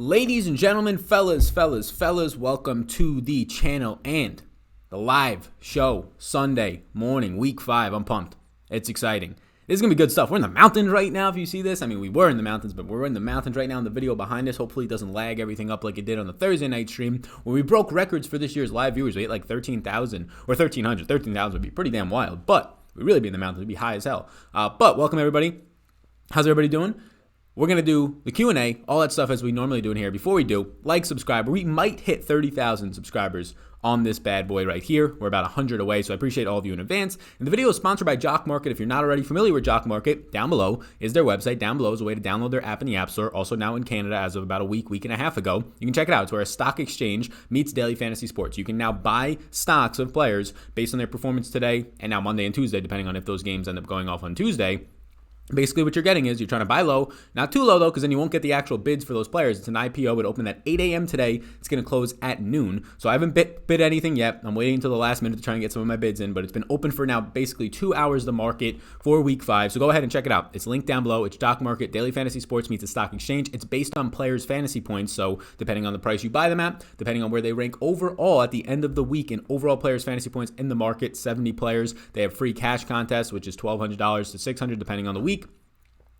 Ladies and gentlemen, fellas, welcome to the channel and the live show Sunday morning, week 5. I'm pumped. It's exciting. This is going to be good stuff. We're in the mountains right now, if you see this. I mean, we were in the mountains, but we're in the mountains right now in the video behind us. Hopefully it doesn't lag everything up like it did on the Thursday night stream, where we broke records for this year's live viewers. We hit like 13,000 or 1,300. 13,000 would be pretty damn wild, but we'd really be in the mountains. We'd be high as hell. But welcome, everybody. How's everybody doing? We're going to do the Q&A, all that stuff as we normally do in here. Before we do, like, subscribe. We might hit 30,000 subscribers on this bad boy right here. We're about 100 away, so I appreciate all of you in advance. And the video is sponsored by Jock Market. If you're not already familiar with Jock Market, down below is their website. Down below is a way to download their app in the App Store. Also now in Canada as of about a week and a half ago. You can check it out. It's where a stock exchange meets daily fantasy sports. You can now buy stocks of players based on their performance today and now Monday and Tuesday, depending on if those games end up going off on Tuesday. Basically, what you're getting is you're trying to buy low, not too low though, because then you won't get the actual bids for those players. It's an IPO. It opened at 8 a.m. today. It's going to close at noon. So I haven't bid anything yet. I'm waiting until the last minute to try and get some of my bids in, but it's been open for now basically 2 hours the market for week 5. So go ahead and check it out. It's linked down below. It's Jock Market. Daily fantasy sports meets a stock exchange. It's based on players' fantasy points. So depending on the price you buy them at, depending on where they rank overall at the end of the week in overall players' fantasy points in the market, 70 players. They have free cash contests, which is $1,200 to $600 depending on the week.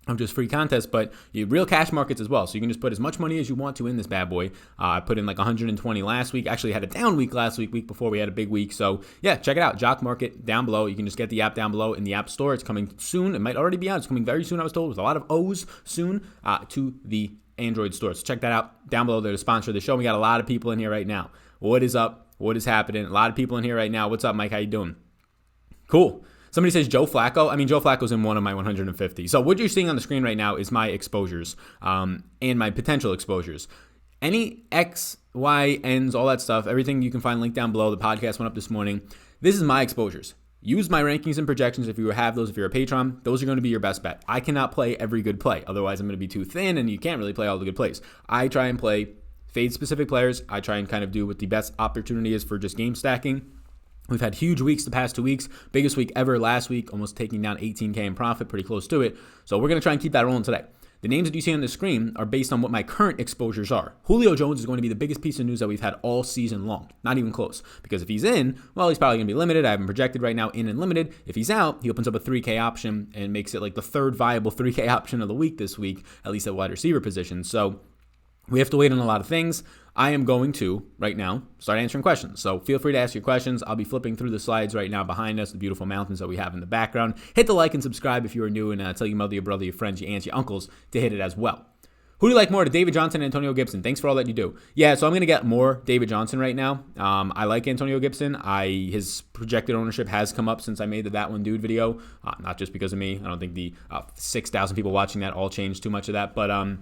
Of just free contests, but real cash markets as well. So you can just put as much money as you want to in this bad boy. I put in like 120 last week. Actually had a down week last week before we had a big week. So yeah, check it out. Jock Market down below. You can just get the app down below in the App Store. It's coming soon. It might already be out. It's coming very soon, I was told, with a lot of O's soon to the Android store. So check that out down below. They're the sponsor of the show. We got a lot of people in here right now. What is up? What is happening? A lot of people in here right now. What's up, Mike? How you doing? Cool. Somebody says Joe Flacco. I mean, Joe Flacco's in one of my 150. So what you're seeing on the screen right now is my exposures and my potential exposures. Any X, Y, N's, all that stuff, everything you can find linked down below. The podcast went up this morning. This is my exposures. Use my rankings and projections if you have those. If you're a patron, those are going to be your best bet. I cannot play every good play. Otherwise, I'm going to be too thin, and you can't really play all the good plays. I try and play fade-specific players. I try and kind of do what the best opportunity is for just game stacking. We've had huge weeks the past 2 weeks. Biggest week ever last week, almost taking down 18K in profit, pretty close to it. So we're going to try and keep that rolling today. The names that you see on the screen are based on what my current exposures are. Julio Jones is going to be the biggest piece of news that we've had all season long. Not even close. Because if he's in, well, he's probably going to be limited. I have him projected right now in and limited. If he's out, he opens up a 3K option and makes it like the third viable 3K option of the week this week, at least at wide receiver position. So we have to wait on a lot of things. I am going to, right now, start answering questions. So feel free to ask your questions. I'll be flipping through the slides right now behind us, the beautiful mountains that we have in the background. Hit the like and subscribe if you are new, and tell your mother, your brother, your friends, your aunts, your uncles to hit it as well. Who do you like more, to David Johnson and Antonio Gibson? Thanks for all that you do. Yeah, so I'm going to get more David Johnson right now. I like Antonio Gibson. His projected ownership has come up since I made the That One Dude video. Not just because of me. I don't think the 6,000 people watching that all changed too much of that, but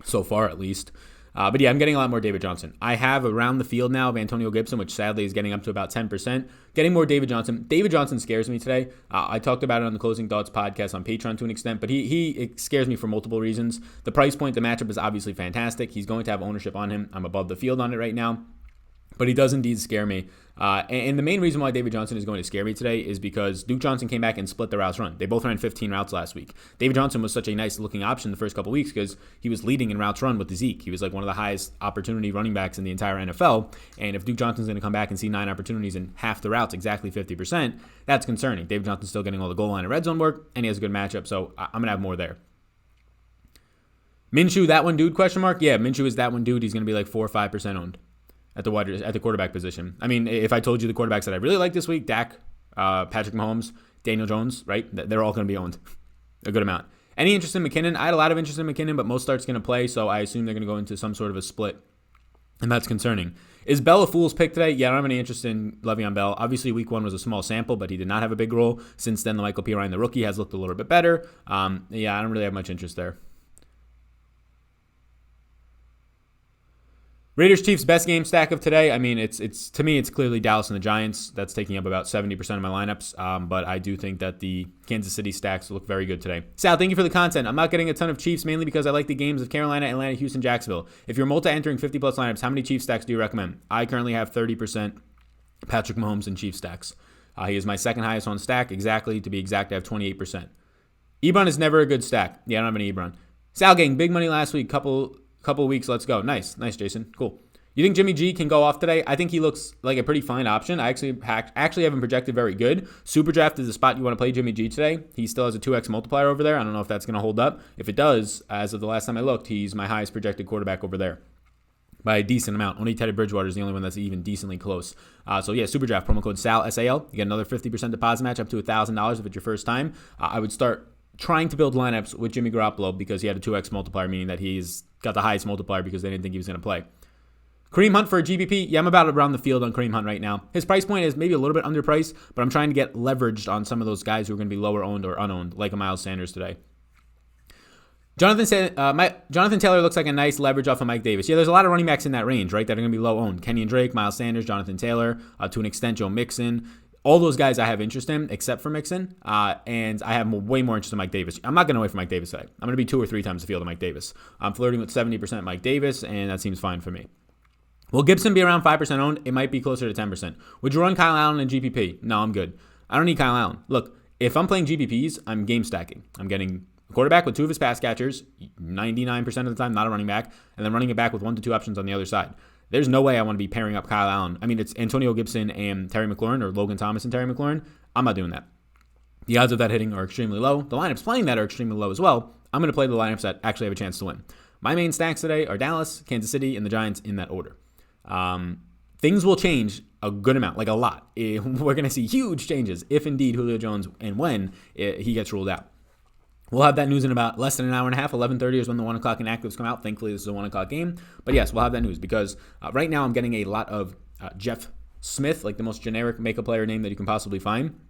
so far at least. But yeah, I'm getting a lot more David Johnson. I have around the field now of Antonio Gibson, which sadly is getting up to about 10%. Getting more David Johnson. David Johnson scares me today. I talked about it on the Closing Thoughts podcast on Patreon to an extent, but it scares me for multiple reasons. The price point, the matchup is obviously fantastic. He's going to have ownership on him. I'm above the field on it right now. But he does indeed scare me. And the main reason why David Johnson is going to scare me today is because Duke Johnson came back and split the routes run. They both ran 15 routes last week. David Johnson was such a nice looking option the first couple weeks because he was leading in routes run with Zeke. He was like one of the highest opportunity running backs in the entire NFL. And if Duke Johnson's going to come back and see 9 opportunities in half the routes, exactly 50%, that's concerning. David Johnson's still getting all the goal line and red zone work, and he has a good matchup. So I'm going to have more there. Minshew, that one dude, question mark? Yeah, Minshew is that one dude. He's going to be like 4 or 5% owned at the quarterback position. I mean, if I told you the quarterbacks that I really like this week, Dak, Patrick Mahomes, Daniel Jones, right? They're all going to be owned a good amount. Any interest in McKinnon? I had a lot of interest in McKinnon, but most starts going to play, so I assume they're going to go into some sort of a split, and that's concerning. Is Bell a fool's pick today? Yeah, I don't have any interest in Le'Veon Bell. Obviously, week 1 was a small sample, but he did not have a big role. Since then, the Michael P. Ryan, the rookie, has looked a little bit better. Yeah, I don't really have much interest there. Raiders Chiefs best game stack of today. I mean, it's to me, it's clearly Dallas and the Giants. That's taking up about 70% of my lineups. But I do think that the Kansas City stacks look very good today. Sal, thank you for the content. I'm not getting a ton of Chiefs mainly because I like the games of Carolina, Atlanta, Houston, Jacksonville. If you're multi-entering 50-plus lineups, how many Chiefs stacks do you recommend? I currently have 30% Patrick Mahomes in Chiefs stacks. He is my second highest on stack. Exactly, to be exact, I have 28%. Ebron is never a good stack. Yeah, I don't have any Ebron. Sal gang, big money last week. Couple Couple of weeks, let's go. Nice, Jason. Cool. You think Jimmy G can go off today? I think he looks like a pretty fine option. I actually have him projected very good. Super Draft is the spot you want to play Jimmy G today. He still has a 2x multiplier over there. I don't know if that's going to hold up. If it does, as of the last time I looked, he's my highest projected quarterback over there by a decent amount. Only Teddy Bridgewater is the only one that's even decently close. So yeah, Super Draft, promo code SAL, SAL. You get another 50% deposit match up to $1,000 if it's your first time. I would start trying to build lineups with Jimmy Garoppolo because he had a 2x multiplier, meaning that he's got the highest multiplier because they didn't think he was going to play. Kareem Hunt for a GPP. Yeah, I'm about to run the field on Kareem Hunt right now. His price point is maybe a little bit underpriced, but I'm trying to get leveraged on some of those guys who are going to be lower owned or unowned, like a Miles Sanders today. Jonathan Taylor looks like a nice leverage off of Mike Davis. Yeah, there's a lot of running backs in that range, right, that are going to be low owned. Kenyon Drake, Miles Sanders, Jonathan Taylor, to an extent, Joe Mixon. All those guys I have interest in, except for Mixon, and I have way more interest in Mike Davis. I'm not going to wait for Mike Davis today. I'm going to be 2 or 3 times the field of Mike Davis. I'm flirting with 70% Mike Davis, and that seems fine for me. Will Gibson be around 5% owned? It might be closer to 10%. Would you run Kyle Allen in GPP? No, I'm good. I don't need Kyle Allen. Look, if I'm playing GPPs, I'm game stacking. I'm getting a quarterback with 2 of his pass catchers, 99% of the time, not a running back, and then running it back with 1 to 2 options on the other side. There's no way I want to be pairing up Kyle Allen. I mean, it's Antonio Gibson and Terry McLaurin, or Logan Thomas and Terry McLaurin. I'm not doing that. The odds of that hitting are extremely low. The lineups playing that are extremely low as well. I'm going to play the lineups that actually have a chance to win. My main stacks today are Dallas, Kansas City, and the Giants in that order. Things will change a good amount, like a lot. We're going to see huge changes if indeed Julio Jones and when he gets ruled out. We'll have that news in about less than an hour and a half. 11:30 is when the 1 o'clock inactives come out. Thankfully, this is a 1 o'clock game. But yes, we'll have that news because right now I'm getting a lot of Jeff Smith, like the most generic make-a player name that you can possibly find.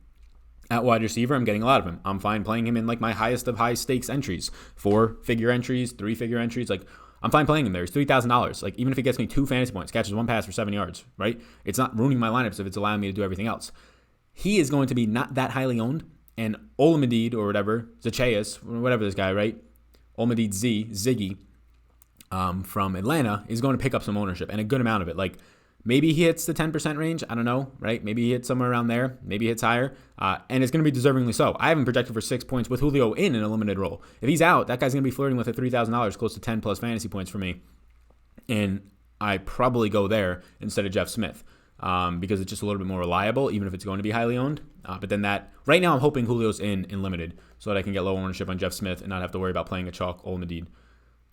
At wide receiver, I'm getting a lot of him. I'm fine playing him in like my highest of high stakes entries. 4-figure entries, 3-figure entries. Like, I'm fine playing him there. He's $3,000. Like, even if he gets me 2 fantasy points, catches 1 pass for 7 yards, right? It's not ruining my lineups if it's allowing me to do everything else. He is going to be not that highly owned. And Olamide or whatever, Zacchaeus, whatever this guy, right? Olamide Ziggy from Atlanta is going to pick up some ownership and a good amount of it. Like, maybe he hits the 10% range. I don't know, right? Maybe he hits somewhere around there. Maybe he hits higher. And it's going to be deservingly so. I have him projected for 6 points with Julio in a limited role. If he's out, that guy's going to be flirting with a $3,000, close to 10 plus fantasy points for me. And I probably go there instead of Jeff Smith. Because it's just a little bit more reliable, even if it's going to be highly owned. But then right now I'm hoping Julio's in limited so that I can get low ownership on Jeff Smith and not have to worry about playing a chalk Olamide.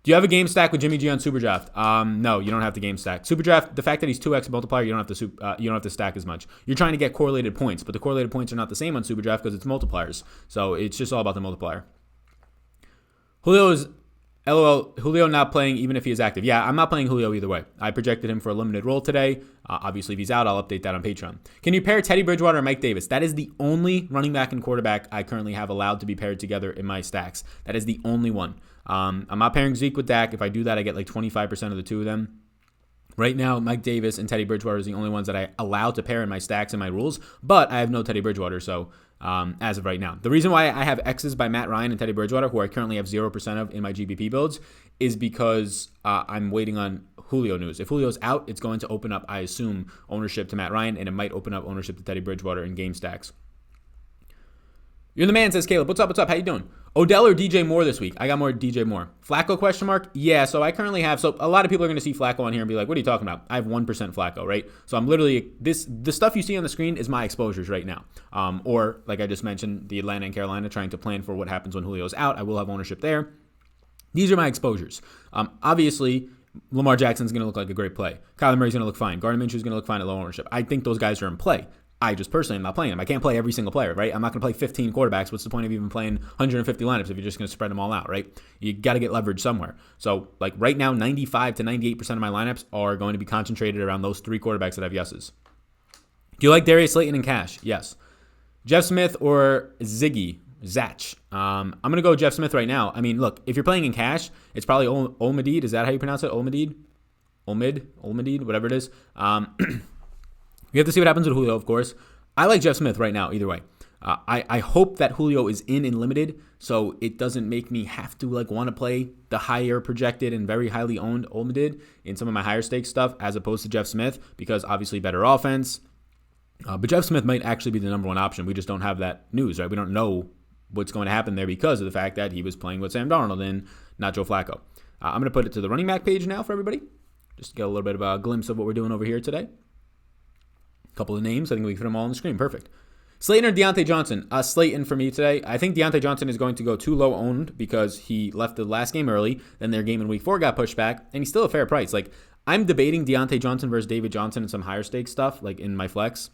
Do you have a game stack with Jimmy G on Super Draft? No, you don't have to game stack. Super Draft, the fact that he's 2x multiplier, you don't have to stack as much. You're trying to get correlated points, but the correlated points are not the same on Super Draft because it's multipliers. So it's just all about the multiplier. Julio not playing even if he is active. Yeah, I'm not playing Julio either way. I projected him for a limited role today. Obviously, if he's out, I'll update that on Patreon. Can you pair Teddy Bridgewater and Mike Davis? That is the only running back and quarterback I currently have allowed to be paired together in my stacks. That is the only one. I'm not pairing Zeke with Dak. If I do that, I get like 25% of the two of them. Right now, Mike Davis and Teddy Bridgewater is the only ones that I allow to pair in my stacks and my rules, but I have no Teddy Bridgewater, so as of right now. The reason why I have X's by Matt Ryan and Teddy Bridgewater, who I currently have 0% of in my GPP builds, is because I'm waiting on Julio news. If Julio's out, it's going to open up, I assume, ownership to Matt Ryan, and it might open up ownership to Teddy Bridgewater in game stacks. You're the man, says Caleb. What's up? How you doing? Odell or DJ Moore this week? I got more DJ Moore. Flacco question mark? Yeah, so I currently have, so a lot of people are going to see Flacco on here and be like, what are you talking about? I have 1% Flacco, right? So I'm literally, the stuff you see on the screen is my exposures right now. Or, like I just mentioned, the Atlanta and Carolina trying to plan for what happens when Julio's out. I will have ownership there. These are my exposures. Obviously, Lamar Jackson's going to look like a great play. Kyler Murray's going to look fine. Gardner Minshew's going to look fine at low ownership. I think those guys are in play. I just personally am not playing them. I can't play every single player, right? I'm not going to play 15 quarterbacks. What's the point of even playing 150 lineups if you're just going to spread them all out, right? You got to get leverage somewhere. So, like right now, 95 to 98% of my lineups are going to be concentrated around those 3 quarterbacks that have yeses. Do you like Darius Slayton in cash? Yes. Jeff Smith or Zach? I'm going to go Jeff Smith right now. I mean, look, if you're playing in cash, it's probably Olmadid. Is that how you pronounce it? Olmadid, whatever it is. You have to see what happens with Julio, of course. I like Jeff Smith right now, either way. I hope that Julio is in limited, so it doesn't make me have to want to play the higher projected and very highly owned Olmadid in some of my higher stakes stuff, as opposed to Jeff Smith, because obviously better offense. But Jeff Smith might actually be the number 1 option. We just don't have that news, right? We don't know what's going to happen there because of the fact that he was playing with Sam Darnold and not Joe Flacco. I'm going to put it to the running back page now for everybody. Just to get a little bit of a glimpse of what we're doing over here today. A couple of names. I think we can fit them all on the screen. Perfect. Slayton or Deontay Johnson? Slayton for me today. I think Deontay Johnson is going to go too low owned because he left the last game early. Then their game in week 4 got pushed back, and he's still a fair price. Like, I'm debating Deontay Johnson versus David Johnson and some higher stakes stuff, like in my flex.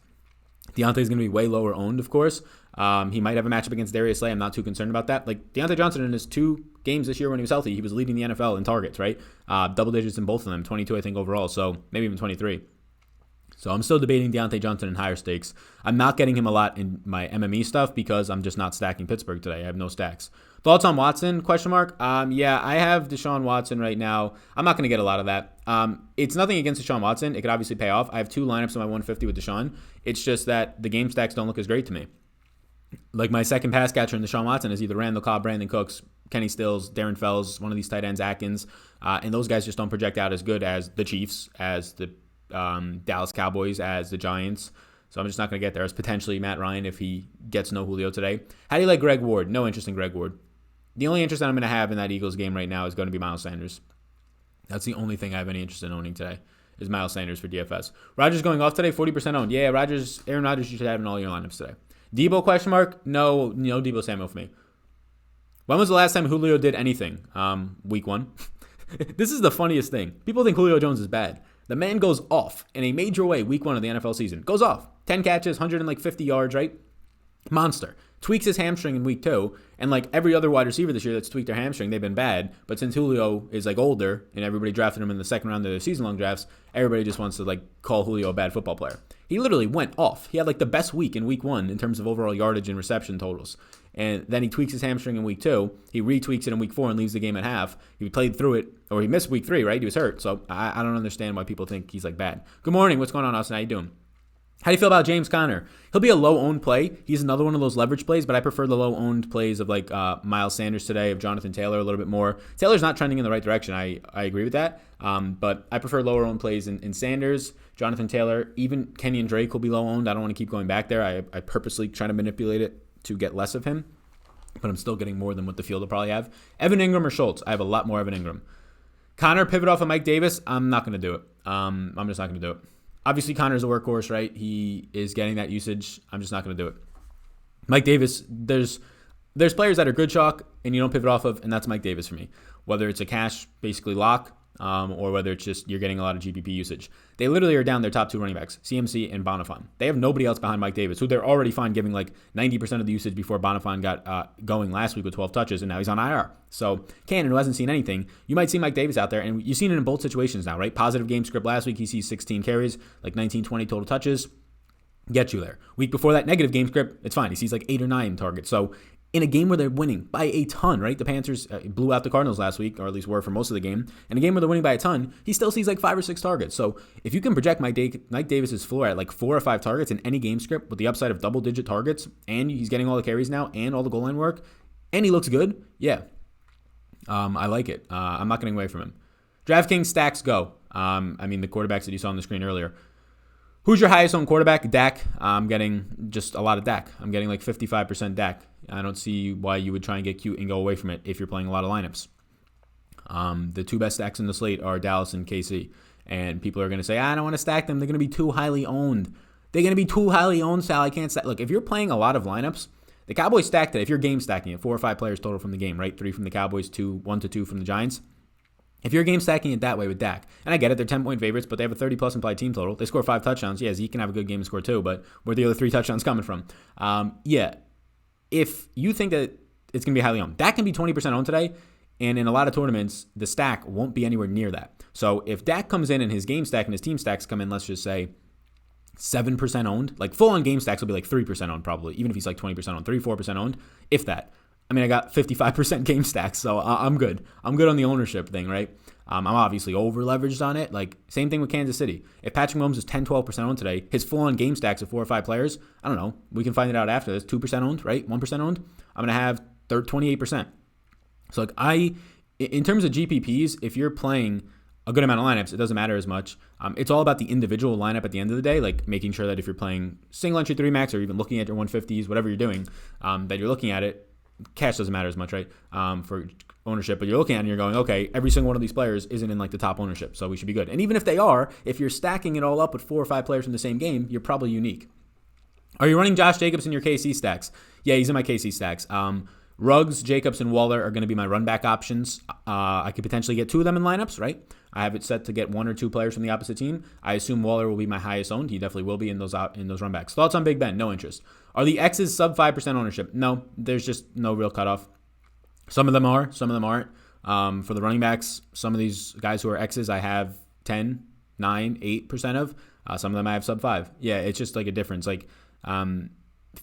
Deontay's going to be way lower owned, of course. He might have a matchup against Darius Slay. I'm not too concerned about that. Like, Deontay Johnson in his 2 games this year when he was healthy, he was leading the NFL in targets, right? Double digits in both of them, 22 I think overall, so maybe even 23. So I'm still debating Deontay Johnson in higher stakes. I'm not getting him a lot in my MME stuff because I'm just not stacking Pittsburgh today. I have no stacks. Thoughts on Watson? ? Yeah, I have Deshaun Watson right now. I'm not going to get a lot of that. It's nothing against Deshaun Watson. It could obviously pay off. I have 2 lineups in my 150 with Deshaun. It's just that the game stacks don't look as great to me. Like, my second pass catcher in Deshaun Watson is either Randall Cobb, Brandon Cooks, Kenny Stills, Darren Fells, one of these tight ends, Atkins. And those guys just don't project out as good as the Chiefs, as the Dallas Cowboys, as the Giants. So I'm just not going to get there. As potentially Matt Ryan if he gets no Julio today. How do you like Greg Ward? No interest in Greg Ward. The only interest that I'm going to have in that Eagles game right now is going to be Miles Sanders. That's the only thing I have any interest in owning today is Miles Sanders for DFS. Rodgers going off today, 40% owned. Yeah, Aaron Rodgers you should have in all your lineups today. Debo ? No Debo Samuel for me. When was the last time Julio did anything? Week 1. This is the funniest thing. People think Julio Jones is bad. The man goes off in a major way week 1 of the NFL season. Goes off. 10 catches, 150 yards, right? Monster. Tweaks his hamstring in week 2. And like every other wide receiver this year that's tweaked their hamstring, they've been bad. But since Julio is like older and everybody drafted him in the second round of their season-long drafts, everybody just wants to like call Julio a bad football player. He literally went off. He had like the best week in week 1 in terms of overall yardage and reception totals. And then he tweaks his hamstring in week 2. He retweaks it in week 4 and leaves the game at half. He played through it, or he missed week 3, right? He was hurt. So I don't understand why people think he's like bad. Good morning. What's going on, Austin? How you doing? How do you feel about James Conner? He'll be a low-owned play. He's another one of those leverage plays, but I prefer the low-owned plays of like Miles Sanders today, of Jonathan Taylor a little bit more. Taylor's not trending in the right direction. I agree with that. But I prefer lower-owned plays in Sanders, Jonathan Taylor. Even Kenyon Drake will be low-owned. I don't want to keep going back there. I purposely try to manipulate it to get less of him, but I'm still getting more than what the field will probably have. Evan Ingram or Schultz? I have a lot more Evan Ingram. Connor, pivot off of Mike Davis? I'm not going to do it. I'm just not going to do it. Obviously, Connor's a workhorse, right? He is getting that usage. I'm just not going to do it. Mike Davis, there's players that are good chalk and you don't pivot off of, and that's Mike Davis for me. Whether it's a cash, basically lock, or whether it's just you're getting a lot of GPP usage. They literally are down their top 2 running backs, CMC and Bonifant. They have nobody else behind Mike Davis, who they're already fine giving like 90% of the usage before Bonifant got going last week with 12 touches, and now he's on IR. So Cannon, who hasn't seen anything, you might see Mike Davis out there, and you've seen it in both situations now, right? Positive game script last week, he sees 16 carries, like 19, 20 total touches. Get you there. Week before that, negative game script, it's fine. He sees like 8 or 9 targets. So in a game where they're winning by a ton, right? The Panthers blew out the Cardinals last week, or at least were for most of the game. In a game where they're winning by a ton, he still sees like 5 or 6 targets. So if you can project Mike Davis's floor at like 4 or 5 targets in any game script with the upside of double-digit targets, and he's getting all the carries now and all the goal line work, and he looks good, yeah. I like it. I'm not getting away from him. DraftKings stacks go. The quarterbacks that you saw on the screen earlier. Who's your highest owned quarterback? Dak. I'm getting just a lot of Dak. I'm getting like 55% Dak. I don't see why you would try and get cute and go away from it if you're playing a lot of lineups. The 2 best stacks in the slate are Dallas and KC. And people are going to say, I don't want to stack them. They're going to be too highly owned. They're going to be too highly owned, Sal. I can't stack. Look, if you're playing a lot of lineups, the Cowboys stacked it. If you're game stacking it, 4 or 5 players total from the game, right? 3 from the Cowboys, 1 to 2 from the Giants. If you're game stacking it that way with Dak, and I get it, they're 10-point favorites, but they have a 30-plus implied team total. They score 5 touchdowns. Yeah, Zeke can have a good game and score 2, but where are the other 3 touchdowns coming from? If you think that it's going to be highly owned, Dak can be 20% owned today, and in a lot of tournaments, the stack won't be anywhere near that. So if Dak comes in and his game stack and his team stacks come in, let's just say 7% owned, like full-on game stacks will be like 3% owned probably, even if he's like 20% owned, 3-4% owned, if that. I got 55% game stacks, so I'm good. I'm good on the ownership thing, right? I'm obviously over-leveraged on it. Like, same thing with Kansas City. If Patrick Mahomes is 10-12% owned today, his full-on game stacks of 4 or 5 players, I don't know. We can find it out after this. 2% owned, right? 1% owned. I'm going to have 28%. So, in terms of GPPs, if you're playing a good amount of lineups, it doesn't matter as much. It's all about the individual lineup at the end of the day, like making sure that if you're playing single entry 3 max or even looking at your 150s, whatever you're doing, that you're looking at it cash doesn't matter as much, right? For ownership, but you're looking at it and you're going, okay, every single one of these players isn't in like the top ownership, so we should be good. And even if they are, if you're stacking it all up with 4 or 5 players from the same game, you're probably unique. Are you running Josh Jacobs in your KC stacks? Yeah, he's in my KC stacks. Ruggs, Jacobs, and Waller are going to be my run back options. I could potentially get 2 of them in lineups, right? I have it set to get 1 or 2 players from the opposite team. I assume Waller will be my highest owned. He definitely will be in those run backs. Thoughts on Big Ben? No interest. Are the X's sub 5% ownership? No, there's just no real cutoff. Some of them are, some of them aren't. For the running backs, some of these guys who are X's, I have 10, 9, 8% of. Some of them I have sub 5. Yeah, it's just like a difference. Like, I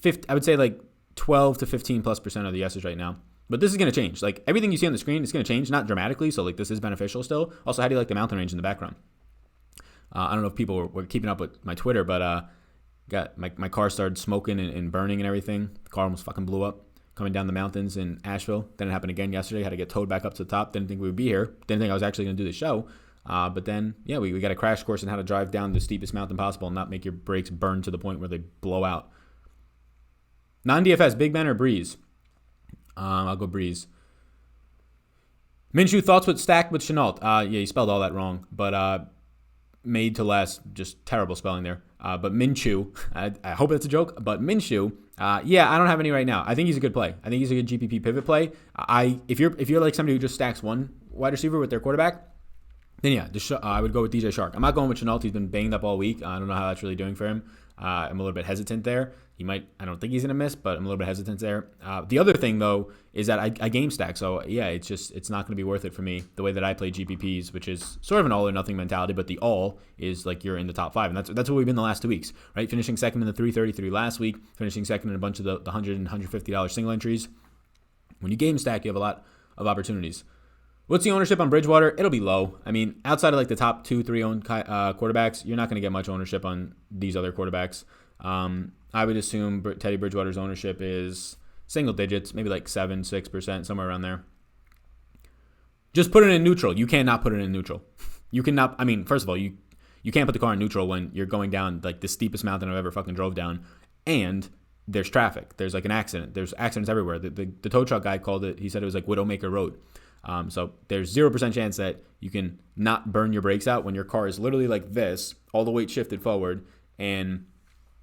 would say like 12 to 15+% of the S's right now. But this is going to change. Like, everything you see on the screen is going to change, not dramatically. So, like, this is beneficial still. Also, how do you like the mountain range in the background? I don't know if people were keeping up with my Twitter, but got my car started smoking and burning and everything. The car almost fucking blew up coming down the mountains in Asheville. Then it happened again yesterday. Had to get towed back up to the top. Didn't think we would be here. Didn't think I was actually going to do the show. But then, yeah, we got a crash course on how to drive down the steepest mountain possible and not make your brakes burn to the point where they blow out. Non-DFS, Big Ben or Breeze? I'll go Breeze. Minshew, thoughts with stacked with Chenault? Yeah, you spelled all that wrong. But made to less, just terrible spelling there. But Minshew, I hope that's a joke. But Minshew, yeah, I don't have any right now. I think he's a good play. I think he's a good GPP pivot play. If you're like somebody who just stacks one wide receiver with their quarterback, then yeah, I would go with DJ Shark. I'm not going with Chenault. He's been banged up all week. I don't know how that's really doing for him. I'm a little bit hesitant there. I don't think he's going to miss, but I'm a little bit hesitant there. The other thing, though, is that I game stack. So, yeah, it's not going to be worth it for me the way that I play GPPs, which is sort of an all or nothing mentality, but the all is like you're in the top 5. And that's what we've been the last 2 weeks, right? Finishing second in the 333 last week, finishing second in a bunch of the $100 and $150 single entries. When you game stack, you have a lot of opportunities. What's the ownership on Bridgewater? It'll be low. I mean, outside of like the top 2-3 owned quarterbacks, you're not going to get much ownership on these other quarterbacks. I would assume Teddy Bridgewater's ownership is single digits, maybe like 7-6%, somewhere around there. Just put it in neutral. You cannot put it in neutral. You cannot. I mean, first of all, you can't put the car in neutral when you're going down like the steepest mountain I've ever fucking drove down, and there's traffic. There's like an accident. There's accidents everywhere. The tow truck guy called it. He said it was like Widowmaker Road. So there's 0% chance that you can not burn your brakes out when your car is literally like this, all the weight shifted forward, and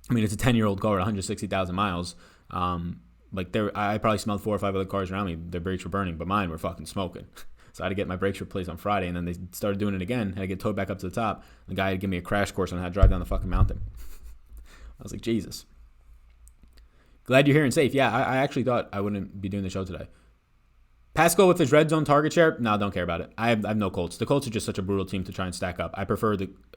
I mean, it's a 10-year-old car at 160,000 miles. I probably smelled 4 or 5 other cars around me. Their brakes were burning, but mine were fucking smoking. So I had to get my brakes replaced on Friday, and then they started doing it again. Had to get towed back up to the top. The guy had given me a crash course on how to drive down the fucking mountain. I was like, Jesus. Glad you're here and safe. Yeah, I actually thought I wouldn't be doing the show today. Pascal with his red zone target share? No, don't care about it. I have no Colts. The Colts are just such a brutal team to try and stack up.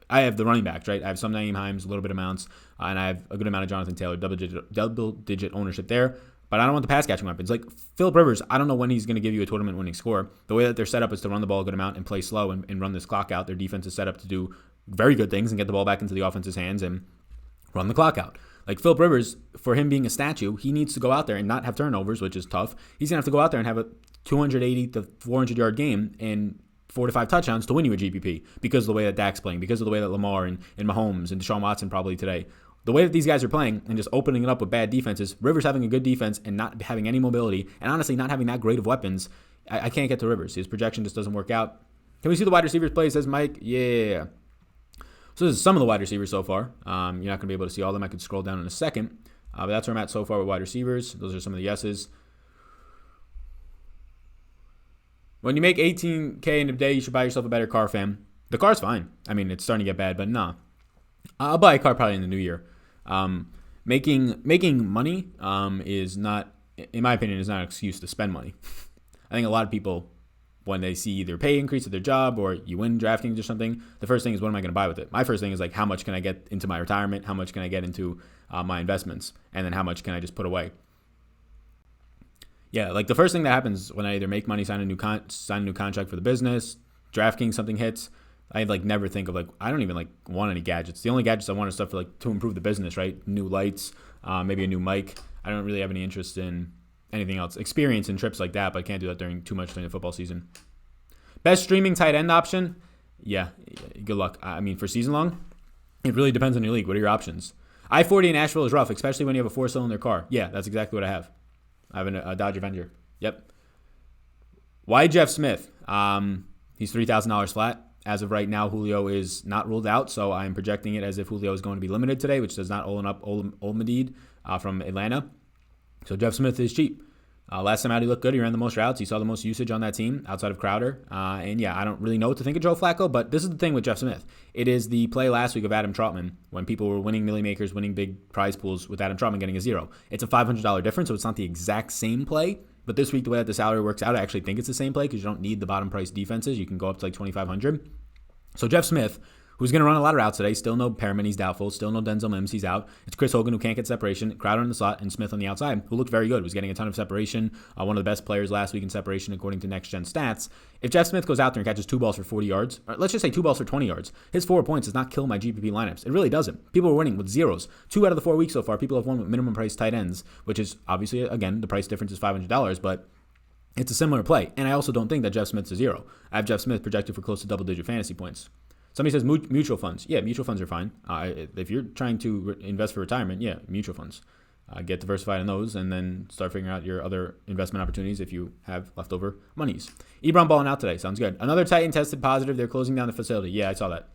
I have the running backs, right? I have some Nyheim Hines, a little bit of Mounts, and I have a good amount of Jonathan Taylor, double-digit ownership there. But I don't want the pass-catching weapons. Like Phillip Rivers, I don't know when he's going to give you a tournament-winning score. The way that they're set up is to run the ball a good amount and play slow and run this clock out. Their defense is set up to do very good things and get the ball back into the offense's hands and run the clock out. Like Phillip Rivers, for him being a statue, he needs to go out there and not have turnovers, which is tough. He's going to have to go out there and have a 280 to 400-yard game and 4 to 5 touchdowns to win you a GPP because of the way that Dak's playing, because of the way that Lamar and Mahomes and Deshaun Watson probably today. The way that these guys are playing and just opening it up with bad defenses, Rivers having a good defense and not having any mobility, and honestly not having that great of weapons, I can't get to Rivers. His projection just doesn't work out. Can we see the wide receivers play, says Mike? Yeah. So this is some of the wide receivers so far. You're not going to be able to see all of them. I could scroll down in a second. But that's where I'm at so far with wide receivers. Those are some of the yeses. When you make $18K in a day, you should buy yourself a better car, fam. The car's fine. I mean, it's starting to get bad, but nah. I'll buy a car probably in the new year. Making money is not, in my opinion, is not an excuse to spend money. I think a lot of people, when they see either pay increase at their job or you win DraftKings or something, the first thing is, what am I going to buy with it? My first thing is like, how much can I get into my retirement? How much can I get into my investments? And then how much can I just put away? Yeah, like the first thing that happens when I either make money, sign a new contract for the business, DraftKings, something hits, I like never think of like, I don't even like want any gadgets. The only gadgets I want is stuff for like to improve the business, right? New lights, maybe a new mic. I don't really have any interest in anything else. Experience and trips like that, but I can't do that during the football season. Best streaming tight end option? Yeah, good luck. I mean, for season long, it really depends on your league. What are your options? I-40 in Asheville is rough, especially when you have a 4-cylinder car. Yeah, that's exactly what I have. I have a Dodge Avenger. Yep. Why Jeff Smith? He's $3,000 flat. As of right now, Julio is not ruled out, so I'm projecting it as if Julio is going to be limited today, which does not own up Olmadid from Atlanta. So Jeff Smith is cheap. Last time out, he looked good. He ran the most routes. He saw the most usage on that team outside of Crowder. And yeah, I don't really know what to think of Joe Flacco, but this is the thing with Jeff Smith. It is the play last week of Adam Trautman when people were winning Millie Makers, winning big prize pools with Adam Trautman getting a 0. It's a $500 difference, so it's not the exact same play. But this week, the way that the salary works out, I actually think it's the same play because you don't need the bottom price defenses. You can go up to like $2,500. So Jeff Smith, who's going to run a lot of routes today, still no Perriman, he's doubtful. Still no Denzel Mims, he's out. It's Chris Hogan, who can't get separation. Crowder in the slot, and Smith on the outside, who looked very good. Was getting a ton of separation. One of the best players last week in separation, according to Next Gen Stats. If Jeff Smith goes out there and catches 2 balls for 40 yards, or let's just say 2 balls for 20 yards, his 4 points does not kill my GPP lineups. It really doesn't. People are winning with zeros. 2 out of the 4 weeks so far, people have won with minimum price tight ends, which is obviously, again, the price difference is $500, but it's a similar play. And I also don't think that Jeff Smith's a 0. I have Jeff Smith projected for close to double-digit fantasy points. Somebody says mutual funds. Yeah, mutual funds are fine. If you're trying to invest for retirement, yeah, mutual funds. Get diversified in those and then start figuring out your other investment opportunities if you have leftover monies. Ebron balling out today. Sounds good. Another Titan tested positive. They're closing down the facility. Yeah, I saw that.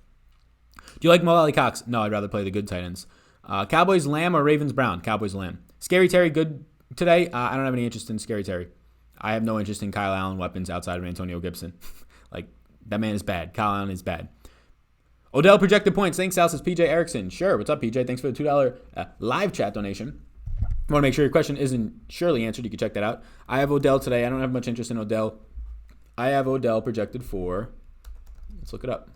Do you like Mo Ali Cox? No, I'd rather play the good Titans. Cowboys Lamb or Ravens Brown? Cowboys Lamb. Scary Terry good today? I don't have any interest in Scary Terry. I have no interest in Kyle Allen weapons outside of Antonio Gibson. Like, that man is bad. Kyle Allen is bad. Odell projected points. Thanks, Sal, says PJ Erickson. Sure. What's up, PJ? Thanks for the $2 live chat donation. I want to make sure your question isn't surely answered. You can check that out. I have Odell today. I don't have much interest in Odell. I have Odell projected for, let's look it up.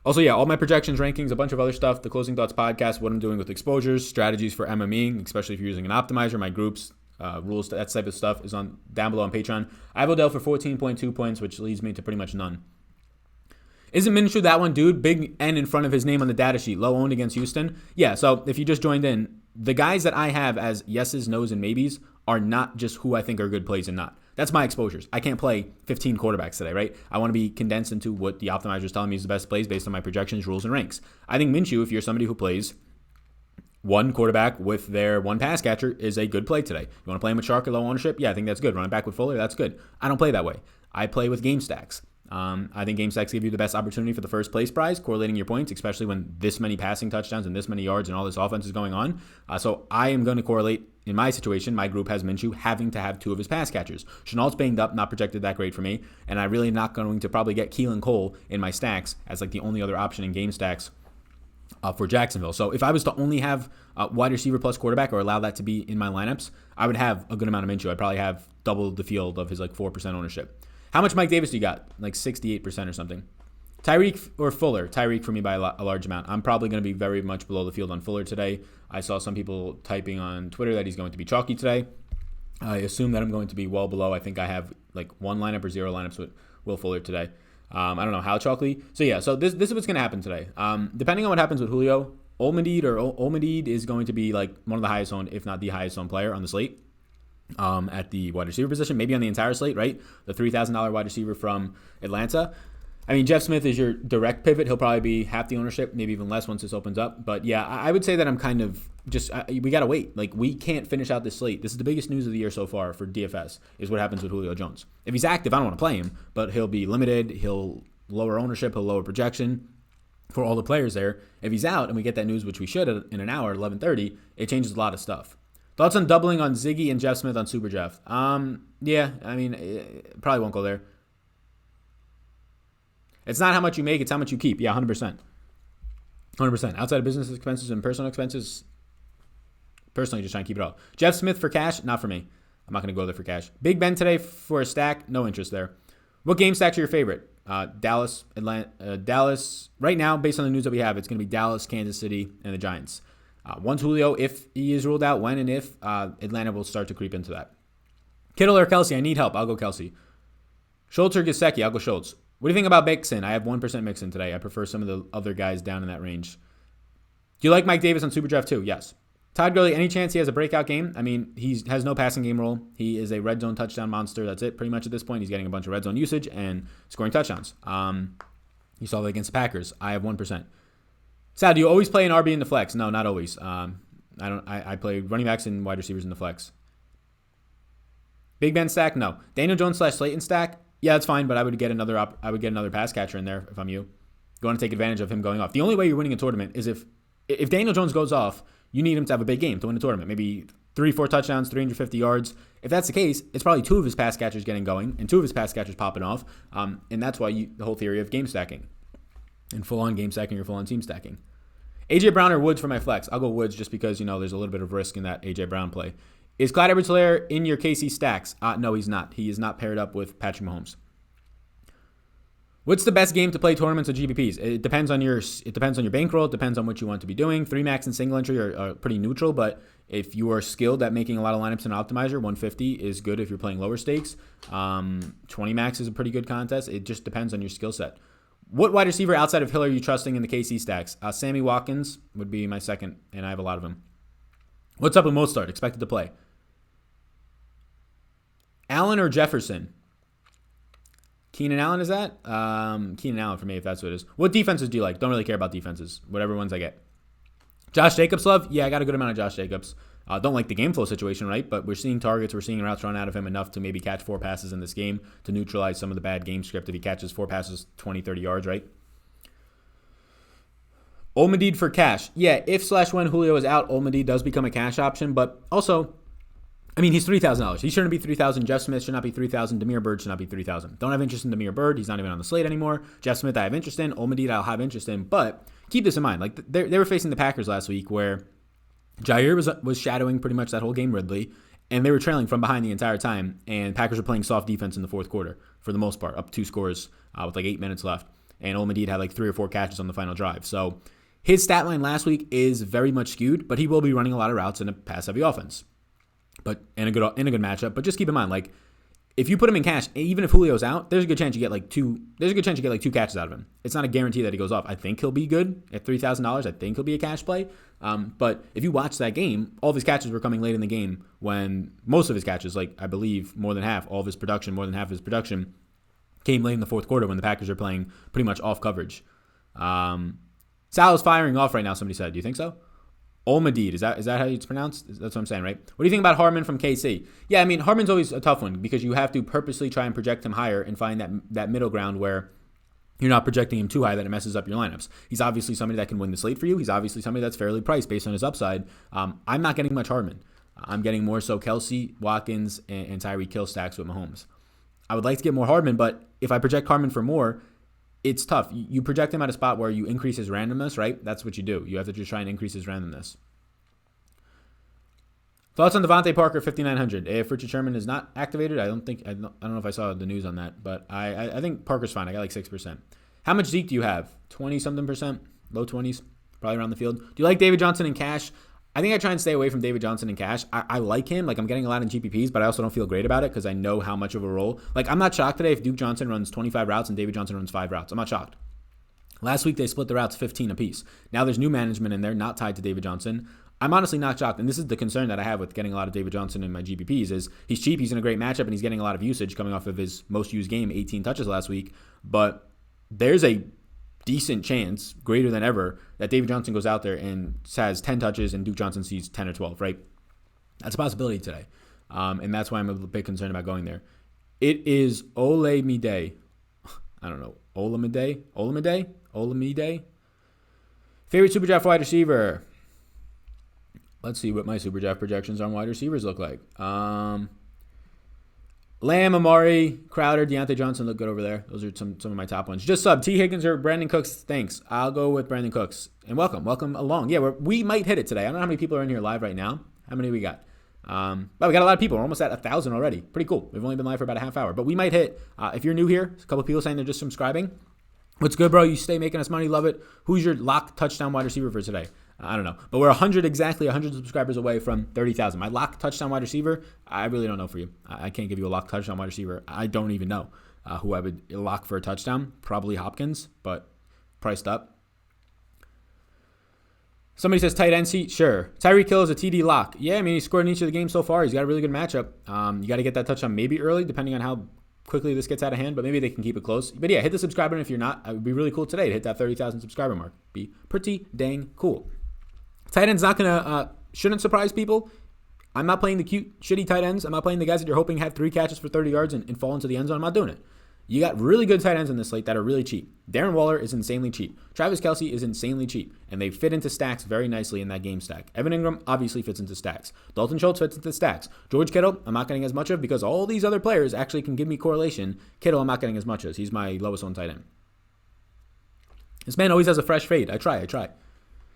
Also, yeah, all my projections, rankings, a bunch of other stuff, the Closing Thoughts podcast, what I'm doing with exposures, strategies for MME, especially if you're using an optimizer, my groups, rules, that type of stuff is on down below on Patreon. I have Odell for 14.2 points, which leads me to pretty much none. Isn't Minshew that one, dude? Big N in front of his name on the data sheet. Low owned against Houston. Yeah, so if you just joined in, the guys that I have as yeses, nos, and maybes are not just who I think are good plays and not. That's my exposures. I can't play 15 quarterbacks today, right? I want to be condensed into what the optimizer is telling me is the best plays based on my projections, rules, and ranks. I think Minshew, if you're somebody who plays one quarterback with their one pass catcher, is a good play today. You want to play him with Shark or low ownership? Yeah, I think that's good. Running back with Fuller, that's good. I don't play that way. I play with game stacks. I think game stacks give you the best opportunity for the first place prize, correlating your points, especially when this many passing touchdowns and this many yards and all this offense is going on. So I am going to correlate, in my situation, my group has Minshew having to have 2 of his pass catchers. Chenault's banged up, not projected that great for me, and I'm really not going to probably get Keelan Cole in my stacks as like the only other option in game stacks for Jacksonville. So if I was to only have wide receiver plus quarterback or allow that to be in my lineups, I would have a good amount of Minshew. I'd probably have double the field of his like 4% ownership. How much Mike Davis do you got? Like 68% or something. Tyreek or Fuller? Tyreek for me by a large amount. I'm probably going to be very much below the field on Fuller today. I saw some people typing on Twitter that he's going to be chalky today. I assume that I'm going to be well below. I think I have like 1 lineup or 0 lineups with Will Fuller today. I don't know how chalky. So yeah, so this is what's going to happen today. Depending on what happens with Julio, Olmadid is going to be like one of the highest owned, if not the highest owned player on the slate. At the wide receiver position, maybe on the entire slate, right? The $3,000 wide receiver from Atlanta. I mean, Jeff Smith is your direct pivot. He'll probably be half the ownership, maybe even less once this opens up. But yeah, I would say that I'm kind of just, we got to wait. Like, we can't finish out this slate. This is the biggest news of the year so far for DFS, is what happens with Julio Jones. If he's active, I don't want to play him, but he'll be limited. He'll lower ownership. He'll lower projection for all the players there. If he's out and we get that news, which we should in an hour, 11:30, it changes a lot of stuff. Thoughts on doubling on Ziggy and Jeff Smith on Super Jeff? Yeah, I mean, probably won't go there. It's not how much you make, it's how much you keep. Yeah, 100%. 100%. Outside of business expenses and personal expenses, personally just trying to keep it all. Jeff Smith for cash? Not for me. I'm not going to go there for cash. Big Ben today for a stack? No interest there. What game stacks are your favorite? Dallas, Atlanta, Dallas. Right now, based on the news that we have, it's going to be Dallas, Kansas City, and the Giants. Once Julio, if he is ruled out, when and if, Atlanta will start to creep into that. Kittle or Kelsey? I need help. I'll go Kelsey. Schultz or Gesicki? I'll go Schultz. What do you think about Mixon? I have 1% Mixon today. I prefer some of the other guys down in that range. Do you like Mike Davis on Superdraft too? Yes. Todd Gurley, any chance he has a breakout game? I mean, he has no passing game role. He is a red zone touchdown monster. That's it pretty much at this point. He's getting a bunch of red zone usage and scoring touchdowns. You saw that against the Packers. I have 1%. Sal, do you always play an RB in the flex? No, not always. I play running backs and wide receivers in the flex. Big Ben stack? No. Daniel Jones / Slayton stack? Yeah, that's fine, but I would get another pass catcher in there if I'm you. You want to take advantage of him going off. The only way you're winning a tournament is if Daniel Jones goes off, you need him to have a big game to win a tournament. Maybe 3-4 touchdowns, 350 yards. If that's the case, it's probably 2 of his pass catchers getting going and 2 of his pass catchers popping off. And that's why the whole theory of game stacking and full-on game stacking or full-on team stacking. A.J. Brown or Woods for my flex? I'll go Woods just because, there's a little bit of risk in that A.J. Brown play. Is Clyde Edwards-Helaire in your KC stacks? No, he's not. He is not paired up with Patrick Mahomes. What's the best game to play tournaments or GPPs? It depends on your bankroll. It depends on what you want to be doing. 3 max and single entry are pretty neutral, but if you are skilled at making a lot of lineups in Optimizer, 150 is good if you're playing lower stakes. 20 max is a pretty good contest. It just depends on your skill set. What wide receiver outside of Hill are you trusting in the KC stacks? Sammy Watkins would be my second, and I have a lot of them. What's up with Mostert? Expected to play. Allen or Jefferson? Keenan Allen, is that? Keenan Allen for me, if that's what it is. What defenses do you like? Don't really care about defenses. Whatever ones I get. Josh Jacobs love? Yeah, I got a good amount of Josh Jacobs. Don't like the game flow situation, right? But we're seeing targets. We're seeing routes run out of him enough to maybe catch 4 passes in this game to neutralize some of the bad game script if he catches 4 passes, 20, 30 yards, right? Olmedid for cash. Yeah, if/when Julio is out, Olmedid does become a cash option. But also, he's $3,000. He shouldn't be $3,000. Jeff Smith should not be $3,000. Damiere Byrd should not be $3,000. Don't have interest in Damiere Byrd. He's not even on the slate anymore. Jeff Smith, I have interest in. Olmedid, I'll have interest in. But keep this in mind. Like they were facing the Packers last week, where Jair was shadowing pretty much that whole game Ridley, and they were trailing from behind the entire time. And Packers were playing soft defense in the fourth quarter for the most part, up 2 scores with 8 minutes left. And Olmedid had 3 or 4 catches on the final drive. So his stat line last week is very much skewed, but he will be running a lot of routes in a pass-heavy offense. But in a good matchup. But just keep in mind, if you put him in cash, even if Julio's out, there's a good chance you get 2. There's a good chance you get 2 catches out of him. It's not a guarantee that he goes off. I think he'll be good at $3,000. I think he'll be a cash play. But if you watch that game, all of his catches were coming late in the game when most of his catches, I believe more than half of his production came late in the fourth quarter when the Packers are playing pretty much off coverage. Sal is firing off right now, somebody said. Do you think so? Olmedid, is that how it's pronounced? That's what I'm saying, right? What do you think about Harmon from KC? Yeah, Harmon's always a tough one because you have to purposely try and project him higher and find that middle ground where you're not projecting him too high that it messes up your lineups. He's obviously somebody that can win the slate for you. He's obviously somebody that's fairly priced based on his upside. I'm not getting much Harmon. I'm getting more so Kelsey, Watkins, and Tyreek Hill stacks with Mahomes. I would like to get more Harmon, but if I project Harmon for more, it's tough. You project him at a spot where you increase his randomness, right? That's what you do. You have to just try and increase his randomness. Thoughts on Devonte Parker, 5,900. If Richard Sherman is not activated, I don't know if I saw the news on that, but I think Parker's fine. I got 6%. How much Zeke do you have? 20-something%? Low 20s? Probably around the field. Do you like David Johnson in cash? I think I try and stay away from David Johnson in cash. I like him. I'm getting a lot in GPPs, but I also don't feel great about it because I know how much of a role. I'm not shocked today if Duke Johnson runs 25 routes and David Johnson runs 5 routes. I'm not shocked. Last week, they split the routes 15 apiece. Now there's new management in there, not tied to David Johnson. I'm honestly not shocked, and this is the concern that I have with getting a lot of David Johnson in my GPPs is he's cheap, he's in a great matchup, and he's getting a lot of usage coming off of his most used game, 18 touches last week. But there's a decent chance, greater than ever, that David Johnson goes out there and has 10 touches and Duke Johnson sees 10 or 12, right? That's a possibility today. And that's why I'm a bit concerned about going there. It is Olamide. I don't know. Olamide? Favorite Super Draft wide receiver? Let's see what my Super Draft projections on wide receivers look like. Lamb, Amari, Crowder, Deontay Johnson look good over there. Those are some of my top ones. Just sub T. Higgins or Brandon Cooks. Thanks. I'll go with Brandon Cooks. And welcome along. Yeah, we might hit it today. I don't know how many people are in here live right now. How many we got? But we got a lot of people. We're almost at 1,000 already. Pretty cool. We've only been live for about a half hour. But we might hit, if you're new here, a couple people saying they're just subscribing. What's good, bro? You stay making us money. Love it. Who's your lock touchdown wide receiver for today? I don't know. But we're exactly 100 subscribers away from 30,000. My lock touchdown wide receiver, I really don't know for you. I can't give you a lock touchdown wide receiver. I don't even know who I would lock for a touchdown. Probably Hopkins, but priced up. Somebody says tight end seat. Sure. Tyreek Hill is a TD lock. Yeah, he scored in each of the games so far. He's got a really good matchup. You got to get that touchdown maybe early, depending on how quickly this gets out of hand, but maybe they can keep it close. But yeah, hit the subscribe button if you're not. It would be really cool today to hit that 30,000 subscriber mark. Be pretty dang cool. Tight end's not going to shouldn't surprise people. I'm not playing the cute, shitty tight ends. I'm not playing the guys that you're hoping have 3 catches for 30 yards and fall into the end zone. I'm not doing it. You got really good tight ends in this slate that are really cheap. Darren Waller is insanely cheap. Travis Kelce is insanely cheap, and they fit into stacks very nicely in that game stack. Evan Ingram obviously fits into stacks. Dalton Schultz fits into stacks. George Kittle, I'm not getting as much of because all these other players actually can give me correlation. Kittle, I'm not getting as much as. He's my lowest owned tight end. This man always has a fresh fade. I try.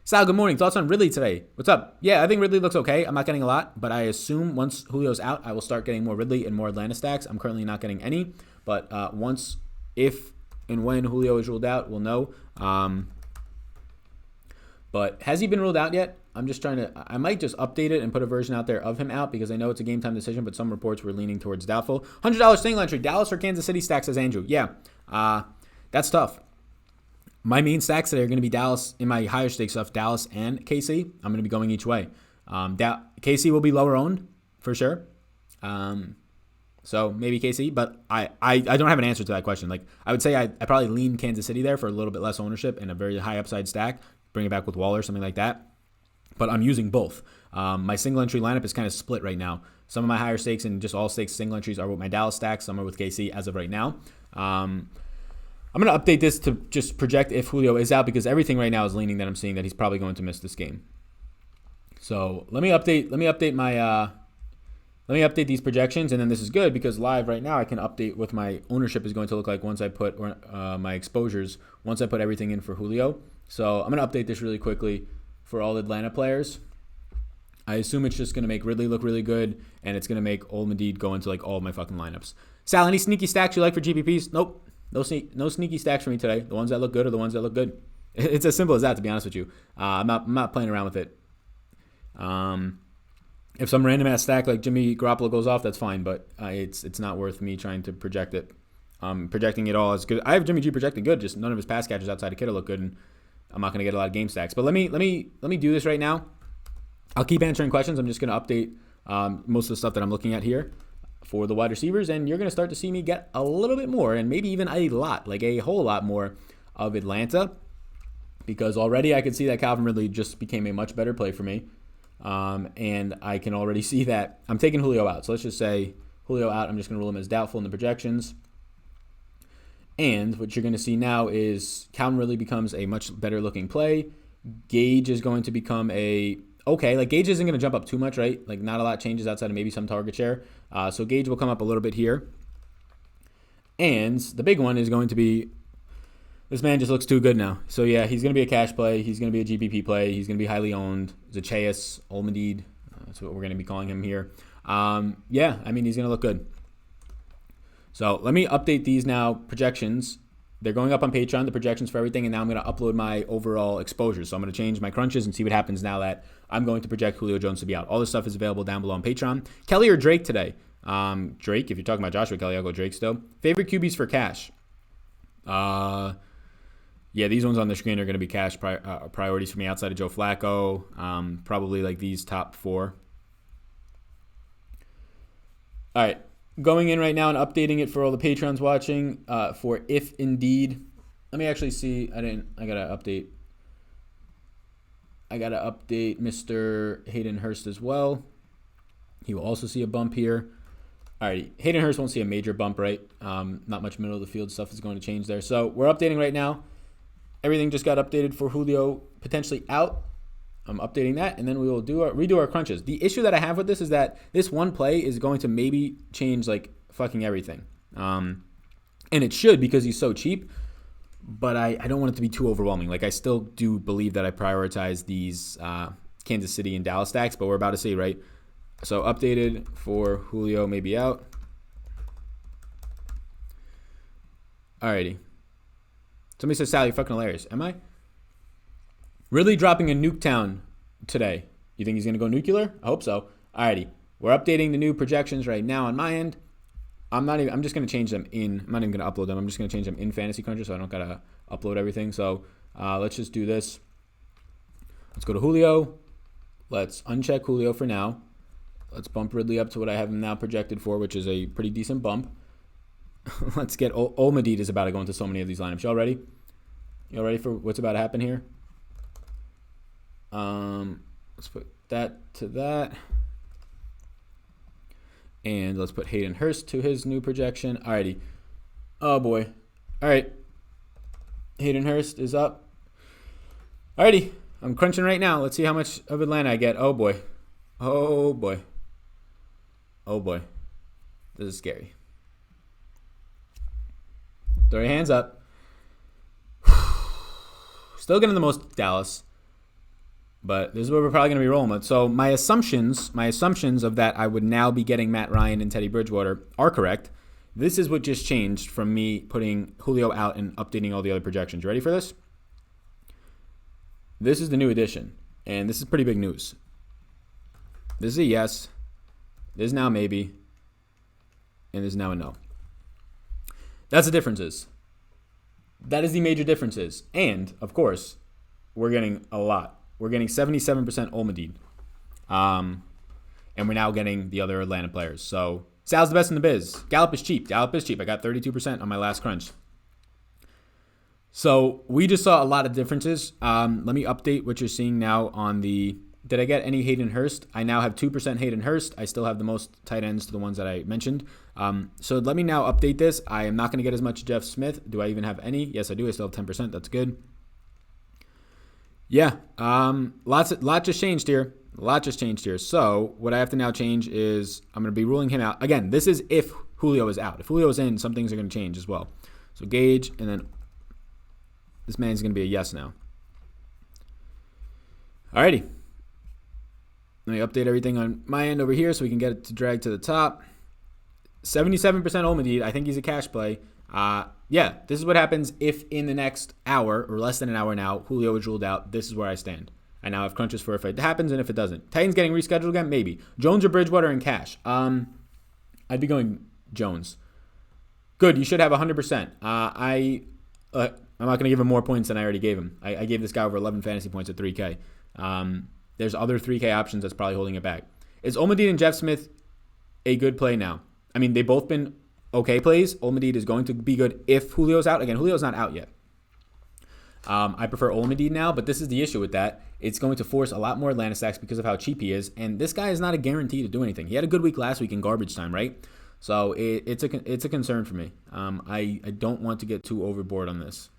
Sal, good morning. Thoughts on Ridley today? What's up? Yeah, I think Ridley looks okay. I'm not getting a lot, but I assume once Julio's out, I will start getting more Ridley and more Atlanta stacks. I'm currently not getting any, but if and when Julio is ruled out, we'll know. But has he been ruled out yet? I'm just I might just update it and put a version out there of him out because I know it's a game time decision, but some reports were leaning towards doubtful. $100 single entry, Dallas or Kansas City stacks, says Andrew. Yeah, that's tough. My main stacks today are going to be Dallas in my higher stake stuff, Dallas and KC. I'm going to be going each way. KC will be lower owned for sure. So maybe KC, but I don't have an answer to that question. Like I would say I probably lean Kansas City there for a little bit less ownership and a very high upside stack. Bring it back with Waller, something like that. But I'm using both. My single entry lineup is kind of split right now. Some of my higher stakes and just all stakes single entries are with my Dallas stacks. Some are with KC as of right now. I'm going to update this to just project if Julio is out because everything right now is leaning that I'm seeing that he's probably going to miss this game. So let me update these projections, and then this is good because live right now I can update what my ownership is going to look like once I put my exposures, once I put everything in for Julio. So I'm going to update this really quickly for all Atlanta players. I assume it's just going to make Ridley look really good, and it's going to make Olmadid go into like all of my fucking lineups. Sal, any sneaky stacks you like for GPPs? Nope. No sneaky stacks for me today. The ones that look good are the ones that look good. It's as simple as that, to be honest with you. I'm not playing around with it. If some random ass stack like Jimmy Garoppolo goes off, that's fine, but it's not worth me trying to project it. Projecting it all is good. I have Jimmy G projected good, just none of his pass catches outside of Kittle look good, and I'm not going to get a lot of game stacks. But let me do this right now. I'll keep answering questions. I'm just going to update most of the stuff that I'm looking at here for the wide receivers, and you're going to start to see me get a little bit more, and maybe even a lot, like a whole lot more of Atlanta, because already I could see that Calvin Ridley just became a much better play for me, and I can already see that I'm taking Julio out. So let's just say Julio out. I'm just going to rule him as doubtful in the projections, and what you're going to see now is Calvin Ridley becomes a much better looking play. Gage is going to become like Gage isn't going to jump up too much, right? Like not a lot changes outside of maybe some target share. So Gage will come up a little bit here. And the big one is going to be, this man just looks too good now. So yeah, he's going to be a cash play. He's going to be a GPP play. He's going to be highly owned. Zacchaeus, Olmadid, that's what we're going to be calling him here. Yeah, I mean, he's going to look good. So let me update these now, projections. They're going up on Patreon, the projections for everything, and now I'm going to upload my overall exposure. So I'm going to change my crunches and see what happens now that I'm going to project Julio Jones to be out. All this stuff is available down below on Patreon. Kelly or Drake today? Drake, if you're talking about Joshua Kelly, I'll go Drake still. Favorite QBs for cash? Yeah, these ones on the screen are going to be cash priorities for me outside of Joe Flacco. Probably like these top 4. All right. Going in right now and updating it for all the Patrons watching for if indeed. Let me actually see. I gotta update Mr. Hayden Hurst as well. He will also see a bump here. Alrighty, Hayden Hurst won't see a major bump, right? Not much middle of the field stuff is going to change there. So we're updating right now. Everything just got updated for Julio potentially out. I'm updating that, and then we will redo our crunches. The issue that I have with this is that this one play is going to maybe change like fucking everything. And it should because he's so cheap, but I don't want it to be too overwhelming. Like I still do believe that I prioritize these Kansas City and Dallas stacks, but we're about to see, right? So updated for Julio maybe out. Alrighty. Somebody says, Sal, you're fucking hilarious. Am I? Really dropping a Nuketown today. You think he's going to go nuclear? I hope so. Alrighty. We're updating the new projections right now on my end. I'm just going to change them in. I'm not even going to upload them. I'm just going to change them in Fantasy Cruncher so I don't got to upload everything. So let's just do this. Let's go to Julio. Let's uncheck Julio for now. Let's bump Ridley up to what I have him now projected for, which is a pretty decent bump. Let's get Olmadid is about to go into so many of these lineups. Y'all ready? Y'all ready for what's about to happen here? Let's put that to that. And let's put Hayden Hurst to his new projection. Alrighty. Oh, boy. All right. Hayden Hurst is up. Alrighty. I'm crunching right now. Let's see how much of Atlanta I get. Oh, boy. Oh, boy. Oh, boy. This is scary. Throw your hands up. Still getting the most Dallas. But this is what we're probably going to be rolling with. So my assumptions of that I would now be getting Matt Ryan and Teddy Bridgewater are correct. This is what just changed from me putting Julio out and updating all the other projections. You ready for this? This is the new addition, and this is pretty big news. This is a yes. This is now maybe. And this is now a no. That's the differences. That is the major differences. And, of course, we're getting a lot. We're getting 77% Olmedid. And we're now getting the other Atlanta players. So Sal's the best in the biz. Gallup is cheap. I got 32% on my last crunch. So we just saw a lot of differences. Let me update what you're seeing now on the... Did I get any Hayden Hurst? I now have 2% Hayden Hurst. I still have the most tight ends to the ones that I mentioned. So let me now update this. I am not going to get as much Jeff Smith. Do I even have any? Yes, I do. I still have 10%. That's good. Yeah, lot just changed here. So what I have to now change is I'm going to be ruling him out. Again, this is if Julio is out. If Julio is in, some things are going to change as well. So Gage, and then this man's going to be a yes now. Alrighty. Let me update everything on my end over here so we can get it to drag to the top. 77% Olmedid. I think he's a cash play. Yeah, this is what happens if in the next hour or less than an hour now, Julio is ruled out. This is where I stand. I now have crunches for if it happens and if it doesn't. Titans getting rescheduled again? Maybe. Jones or Bridgewater in cash? I'd be going Jones. Good, you should have 100%. I'm not going to give him more points than I already gave him. I gave this guy over 11 fantasy points at 3K. There's other 3K options that's probably holding it back. Is Olmedid and Jeff Smith a good play now? I mean, they've both been okay plays. Olmedid is going to be good if Julio's out. Again, Julio's not out yet. I prefer Olmedid now, but this is the issue with that. It's going to force a lot more Atlanta stacks because of how cheap he is, and this guy is not a guarantee to do anything. He had a good week last week in garbage time, right? So it's a concern for me. I don't want to get too overboard on this.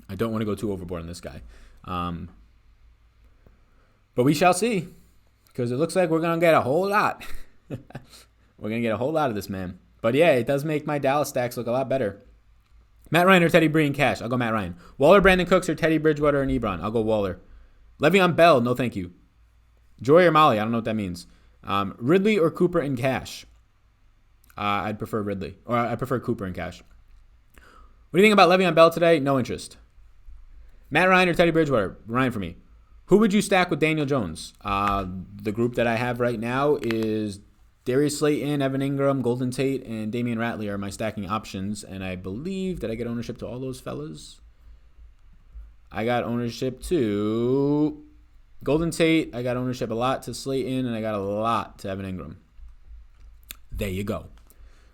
I don't want to go too overboard on this guy. But we shall see, because it looks like we're going to get a whole lot. We're going to get a whole lot of this, man. But yeah, it does make my Dallas stacks look a lot better. Matt Ryan or Teddy Bree in cash? I'll go Matt Ryan. Waller, Brandon Cooks, or Teddy Bridgewater and Ebron? I'll go Waller. Le'Veon Bell? No, thank you. Joy or Molly? I don't know what that means. Ridley or Cooper in cash? I'd prefer Ridley. Or I prefer Cooper in cash. What do you think about Le'Veon Bell today? No interest. Matt Ryan or Teddy Bridgewater? Ryan for me. Who would you stack with Daniel Jones? The group that I have right now is Darius Slayton, Evan Ingram, Golden Tate, and Damian Ratley are my stacking options. And I believe, did I get ownership to all those fellas? I got ownership to Golden Tate. I got ownership a lot to Slayton, and I got a lot to Evan Ingram. There you go.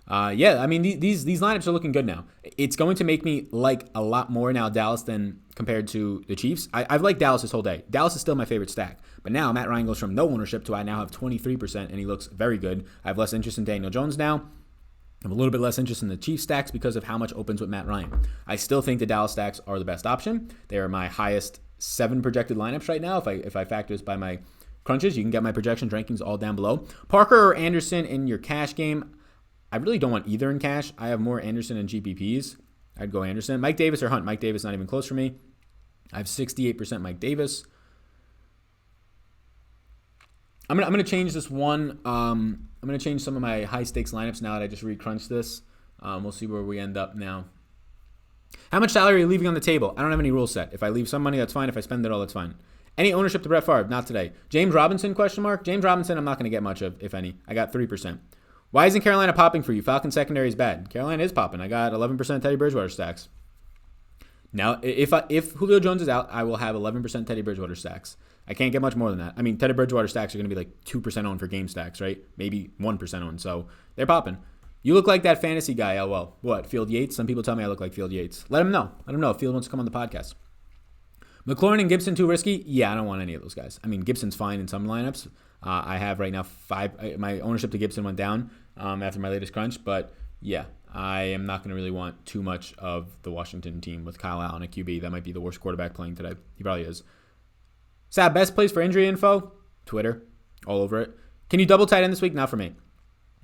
Yeah, I mean, these lineups are looking good now. It's going to make me like a lot more now Dallas than compared to the Chiefs. I've liked Dallas this whole day. Dallas is still my favorite stack. But now Matt Ryan goes from no ownership to I now have 23%, and he looks very good. I have less interest in Daniel Jones now. I have a little bit less interest in the Chiefs stacks because of how much opens with Matt Ryan. I still think the Dallas stacks are the best option. They are my highest 7 projected lineups right now. If I factor this by my crunches, you can get my projections rankings all down below. Parker or Anderson in your cash game? I really don't want either in cash. I have more Anderson and GPPs. I'd go Anderson. Mike Davis or Hunt? Mike Davis not even close for me. I have 68% Mike Davis. I'm gonna change this one. I'm gonna change some of my high stakes lineups now that I just re-crunched this. We'll see where we end up now. How much salary are you leaving on the table? I don't have any rule set. If I leave some money, that's fine. If I spend it all, that's fine. Any ownership to Brett Favre? Not today. James Robinson? ? James Robinson, I'm not gonna get much of, if any. I got 3%. Why isn't Carolina popping for you? Falcon secondary is bad. Carolina is popping. I got 11% Teddy Bridgewater stacks. Now, if Julio Jones is out, I will have 11% Teddy Bridgewater stacks. I can't get much more than that. I mean, Teddy Bridgewater stacks are going to be like 2% owned for game stacks, right? Maybe 1% owned. So they're popping. You look like that fantasy guy, LOL. What, Field Yates? Some people tell me I look like Field Yates. Let him know. Let him know if Field wants to come on the podcast. McLaurin and Gibson too risky? Yeah, I don't want any of those guys. I mean, Gibson's fine in some lineups. I have right now 5. My ownership to Gibson went down after my latest crunch, but yeah, I am not going to really want too much of the Washington team with Kyle Allen at QB. That might be the worst quarterback playing today. He probably is. Sal, best place for injury info? Twitter. All over it. Can you double tight end this week? Not for me.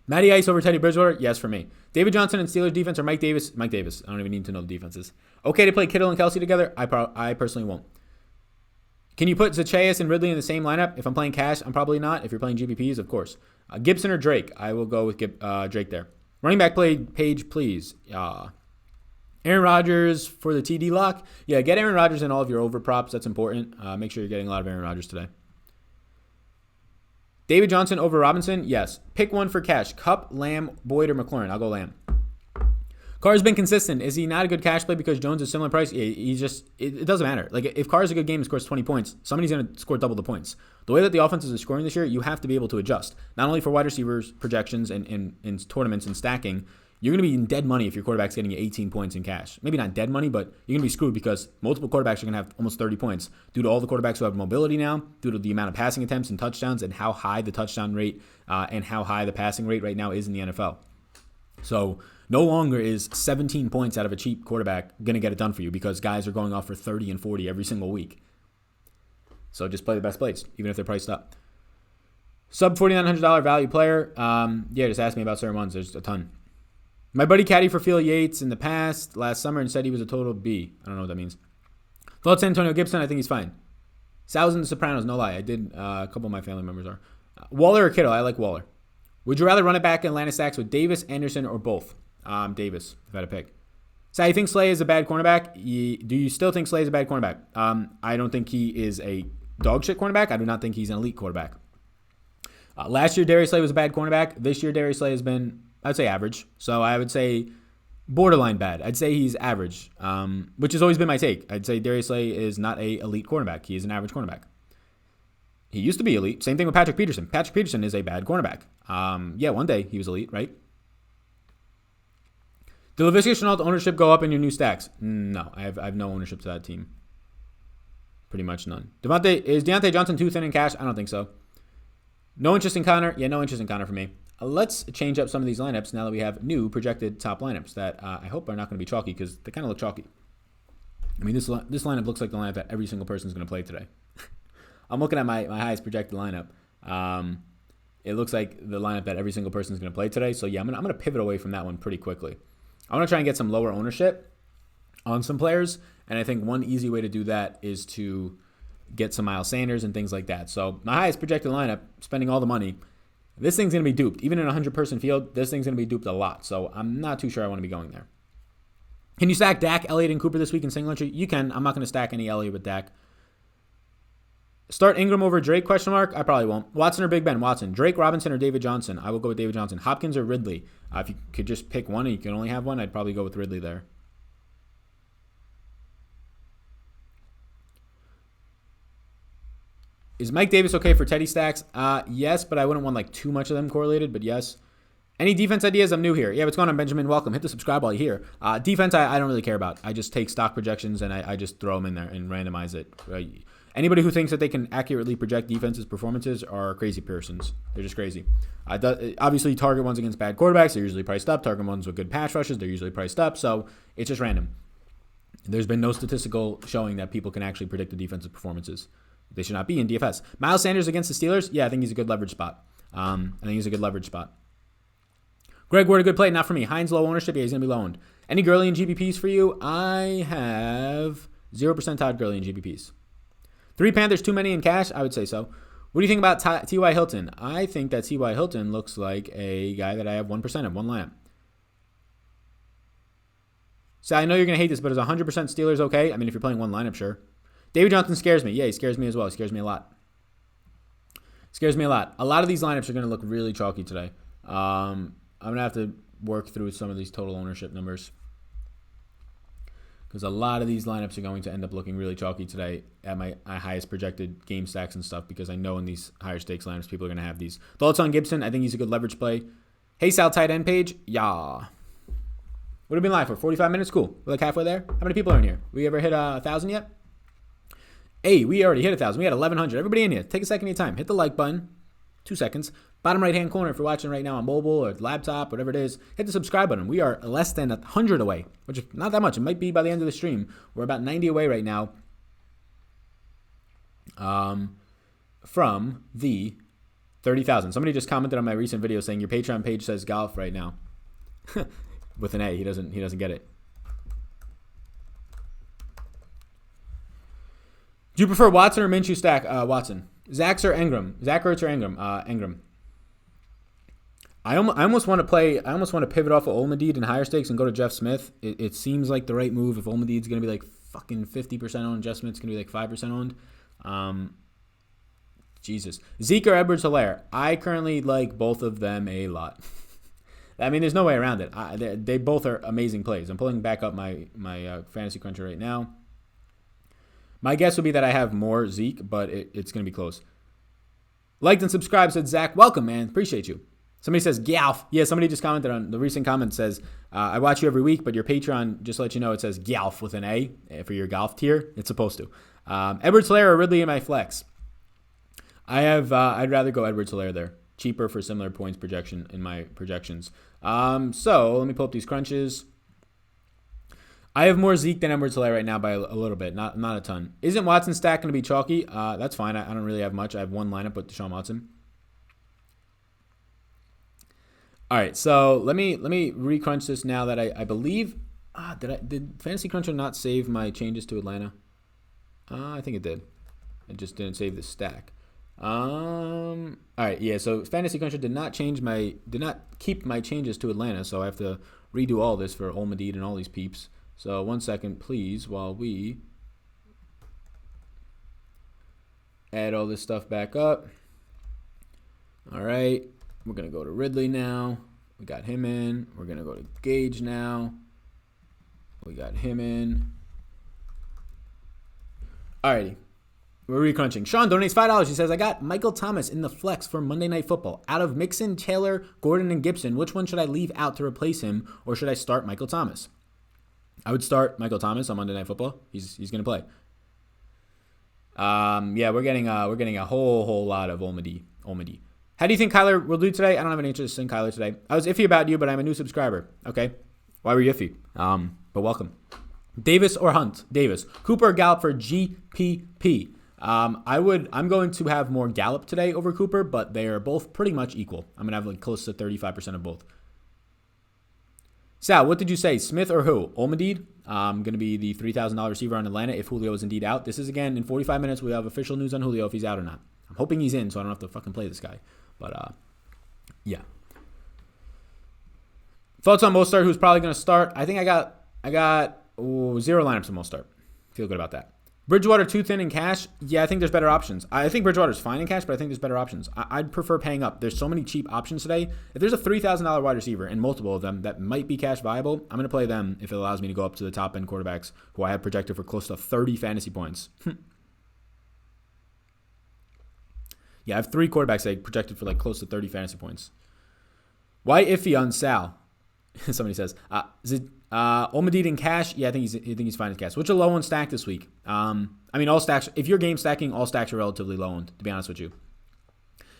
Matty Ice over Teddy Bridgewater? Yes, for me. David Johnson and Steelers defense or Mike Davis? Mike Davis. I don't even need to know the defenses. Okay to play Kittle and Kelsey together? I personally won't. Can you put Zacchaeus and Ridley in the same lineup? If I'm playing cash, I'm probably not. If you're playing GPPs, of course. Gibson or Drake? I will go with Drake there. Running back play page, please. Aaron Rodgers for the TD lock. Yeah, get Aaron Rodgers in all of your over props. That's important. Make sure you're getting a lot of Aaron Rodgers today. David Johnson over Robinson? Yes. Pick one for cash. Kupp, Lamb, Boyd, or McLaurin? I'll go Lamb. Carr's been consistent. Is he not a good cash play because Jones is similar price? It doesn't matter. Like, if Carr's a good game and scores 20 points, somebody's going to score double the points. The way that the offenses are scoring this year, you have to be able to adjust. Not only for wide receivers, projections, and in tournaments and stacking, you're going to be in dead money if your quarterback's getting you 18 points in cash. Maybe not dead money, but you're going to be screwed because multiple quarterbacks are going to have almost 30 points due to all the quarterbacks who have mobility now, due to the amount of passing attempts and touchdowns and how high the touchdown rate and how high the passing rate right now is in the NFL. So no longer is 17 points out of a cheap quarterback going to get it done for you because guys are going off for 30 and 40 every single week. So just play the best plays, even if they're priced up. Sub $4,900 value player. Just ask me about certain ones. There's a ton. My buddy caddy for Phil Yates in the past last summer and said he was a total B. I don't know what that means. Thoughts Antonio Gibson? I think he's fine. Sal's in the Sopranos, no lie. I did. A couple of my family members are. Waller or Kittle? I like Waller. Would you rather run it back in Atlanta stacks with Davis, Anderson, or both? Davis, if I had to pick. Sal, you think Slay is a bad cornerback? Do you still think Slay is a bad cornerback? I don't think he is a dog shit cornerback. I do not think he's an elite quarterback. Last year, Darius Slay was a bad cornerback. This year, Darius Slay has been, I'd say, average. So I would say borderline bad. I'd say he's average, which has always been my take. I'd say Darius Slay is not a elite cornerback. He is an average cornerback. He used to be elite. Same thing with Patrick Peterson. Patrick Peterson is a bad cornerback. One day he was elite, right? Did Laviska Shenault ownership go up in your new stacks? No, I have no ownership to that team. Pretty much none. Is Deontay Johnson too thin in cash? I don't think so. No interest in Connor? Yeah, no interest in Connor for me. Let's change up some of these lineups now that we have new projected top lineups that I hope are not going to be chalky because they kind of look chalky. I mean, this lineup looks like the lineup that every single person is going to play today. I'm looking at my highest projected lineup. It looks like the lineup that every single person is going to play today. So, yeah, I'm going to pivot away from that one pretty quickly. I want to try and get some lower ownership on some players, and I think one easy way to do that is to get some Miles Sanders and things like that. So my highest projected lineup, spending all the money, this thing's going to be duped. Even in a 100-person field, this thing's going to be duped a lot. So I'm not too sure I want to be going there. Can you stack Dak, Elliott, and Cooper this week in single entry? You can. I'm not going to stack any Elliott with Dak. Start Ingram over Drake, question mark? I probably won't. Watson or Big Ben? Watson. Drake, Robinson, or David Johnson? I will go with David Johnson. Hopkins or Ridley? If you could just pick one and you can only have one, I'd probably go with Ridley there. Is Mike Davis okay for Teddy stacks? Yes, but I wouldn't want like too much of them correlated, but yes. Any defense ideas? I'm new here. Yeah, what's going on, Benjamin? Welcome. Hit the subscribe while you're here. Defense, I don't really care about. I just take stock projections and I just throw them in there and randomize it. Anybody who thinks that they can accurately project defenses' performances are crazy persons. They're just crazy. Obviously, target ones against bad quarterbacks, they're usually priced up. Target ones with good pass rushes, they're usually priced up. So it's just random. There's been no statistical showing that people can actually predict the defensive performances. They should not be in DFS. Miles Sanders against the Steelers? Yeah, I think he's a good leverage spot. Greg Ward, a good play? Not for me. Hines, low ownership? Yeah, he's going to be low owned. Any Gurley in GPPs for you? I have 0% Todd Gurley in GPPs. 3 Panthers, too many in cash? I would say so. What do you think about T.Y. Hilton? I think that T.Y. Hilton looks like a guy that I have 1% of, one lineup. So I know you're going to hate this, but is 100% Steelers okay? I mean, if you're playing one lineup, sure. David Johnson scares me. Yeah, he scares me as well. He scares me a lot. A lot of these lineups are going to look really chalky today. I'm going to have to work through some of these total ownership numbers because a lot of these lineups are going to end up looking really chalky today at my highest projected game stacks and stuff because I know in these higher stakes lineups people are going to have these. Thoughts on Gibson? I think he's a good leverage play. Hey, Sal, tight end page? Yeah. What have been live for? 45 minutes? Cool. We're like halfway there. How many people are in here? We ever hit 1,000 yet? Hey, we already hit 1,000. We had 1,100. Everybody in here, take a second of your time. Hit the like button. 2 seconds. Bottom right-hand corner if you're watching right now on mobile or laptop, whatever it is. Hit the subscribe button. We are less than 100 away, which is not that much. It might be by the end of the stream. We're about 90 away right now from the 30,000. Somebody just commented on my recent video saying your Patreon page says golf right now. With an A. He doesn't get it. Do you prefer Watson or Minshew stack? Watson. Zach Ertz or Ingram? Ingram. I almost want to pivot off of Olmstead in higher stakes and go to Jeff Smith. It seems like the right move if Olmstead's going to be like fucking 50% owned. Jeff Smith's going to be like 5% owned. Jesus. Zeke or Edwards-Helaire? I currently like both of them a lot. I mean, there's no way around it. They both are amazing plays. I'm pulling back up my fantasy cruncher right now. My guess would be that I have more Zeke, but it's going to be close. Liked and subscribed, said Zach. Welcome, man. Appreciate you. Somebody says, Gyalf. Yeah, somebody just commented on the recent comment says, I watch you every week, but your Patreon, just to let you know, it says Gyalf with an A for your golf tier. It's supposed to. Edwards-Helaire or Ridley in my flex? I'd rather go Edwards-Helaire there. Cheaper for similar points projection in my projections. So let me pull up these crunches. I have more Zeke than Edwards-Helaire right now by a little bit, not a ton. Isn't Watson's stack going to be chalky? That's fine. I don't really have much. I have one lineup with Deshaun Watson. All right, so let me recrunch this now that I believe. Did Fantasy Cruncher not save my changes to Atlanta? I think it did. It just didn't save the stack. All right, yeah. So Fantasy Cruncher did not keep my changes to Atlanta, so I have to redo all this for Olmstead and all these peeps. So 1 second, please, while we add all this stuff back up. All right, we're going to go to Ridley now. We got him in. We're going to go to Gage now. We got him in. All righty, we're recrunching. Sean donates $5. He says, I got Michael Thomas in the flex for Monday Night Football. Out of Mixon, Taylor, Gordon, and Gibson, which one should I leave out to replace him, or should I start Michael Thomas? I would start Michael Thomas on Monday Night Football. He's going to play. Yeah, we're getting a whole lot of Olmstead. How do you think Kyler will do today? I don't have any interest in Kyler today. I was iffy about you, but I'm a new subscriber. Okay, why were you iffy? But welcome. Davis or Hunt? Davis. Cooper or Gallup for GPP? I'm going to have more Gallup today over Cooper, but they are both pretty much equal. I'm going to have like close to 35% of both. Sal, what did you say? Smith or who? Olmstead? Going to be the $3,000 receiver on Atlanta if Julio is indeed out. This is, again, in 45 minutes. We have official news on Julio if he's out or not. I'm hoping he's in so I don't have to fucking play this guy. But, yeah. Thoughts on Mostert, who's probably going to start? I think I got 0 lineups on Mostert. Feel good about that. Bridgewater too thin in cash? Yeah, I think there's better options. I think Bridgewater's fine in cash, but I think there's better options. I'd prefer paying up. There's so many cheap options today. If there's a $3,000 wide receiver and multiple of them that might be cash viable, I'm going to play them if it allows me to go up to the top end quarterbacks who I have projected for close to 30 fantasy points. Yeah, I have 3 quarterbacks that I projected for like close to 30 fantasy points. Why iffy on Sal? Somebody says, Olmstead in cash? Yeah, I think he's fine in cash. What's a low on stack this week? I mean, all stacks. If you're game stacking, all stacks are relatively low owned, to be honest with you.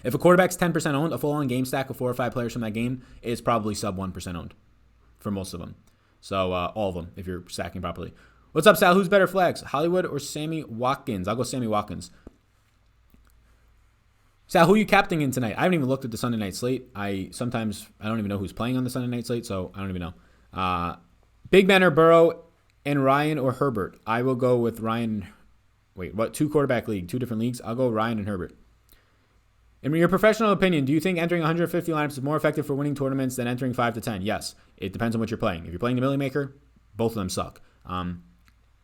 If a quarterback's 10% owned, a full-on game stack of 4 or 5 players from that game is probably sub 1% owned for most of them. So all of them, if you're stacking properly. What's up, Sal? Who's better flags, Hollywood or Sammy Watkins? I'll go Sammy Watkins. Sal, who are you captaining in tonight? I haven't even looked at the Sunday night slate. I don't even know who's playing on the Sunday night slate, so I don't even know. Big Ben or Burrow and Ryan or Herbert? I will go with Ryan. Wait, what? 2 quarterback league, 2 different leagues? I'll go Ryan and Herbert. In your professional opinion, do you think entering 150 lineups is more effective for winning tournaments than entering 5 to 10? Yes. It depends on what you're playing. If you're playing the Millie Maker, both of them suck.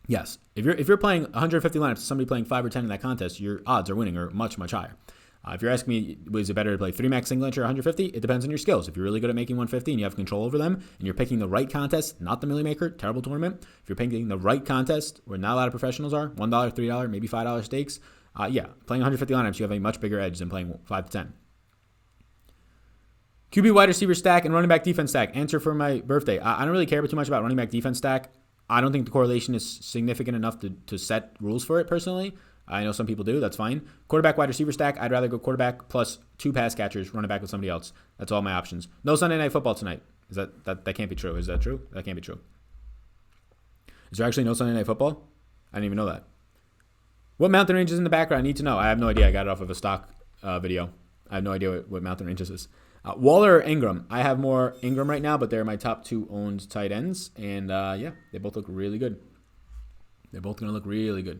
Yes. If you're playing 150 lineups, somebody playing 5 or 10 in that contest, your odds of winning are much, much higher. If you're asking me, was it better to play 3-max single entry or 150? It depends on your skills. If you're really good at making 150 and you have control over them, and you're picking the right contest, not the Millie Maker, terrible tournament. If you're picking the right contest, where not a lot of professionals are, $1, $3, maybe $5 stakes, yeah, playing 150 lineups, you have a much bigger edge than playing 5 to 10. QB wide receiver stack and running back defense stack. Answer for my birthday. I don't really care too much about running back defense stack. I don't think the correlation is significant enough to set rules for it personally. I know some people do. That's fine. Quarterback, wide receiver stack. I'd rather go quarterback plus 2 pass catchers, run it back with somebody else. That's all my options. No Sunday Night Football tonight. Is that can't be true? Is that true? That can't be true. Is there actually no Sunday Night Football? I didn't even know that. What mountain range is in the background? I need to know. I have no idea. I got it off of a stock video. I have no idea what mountain ranges is. Waller or Ingram? I have more Ingram right now, but they're my top 2 owned tight ends. And, yeah, they both look really good. They're both going to look really good.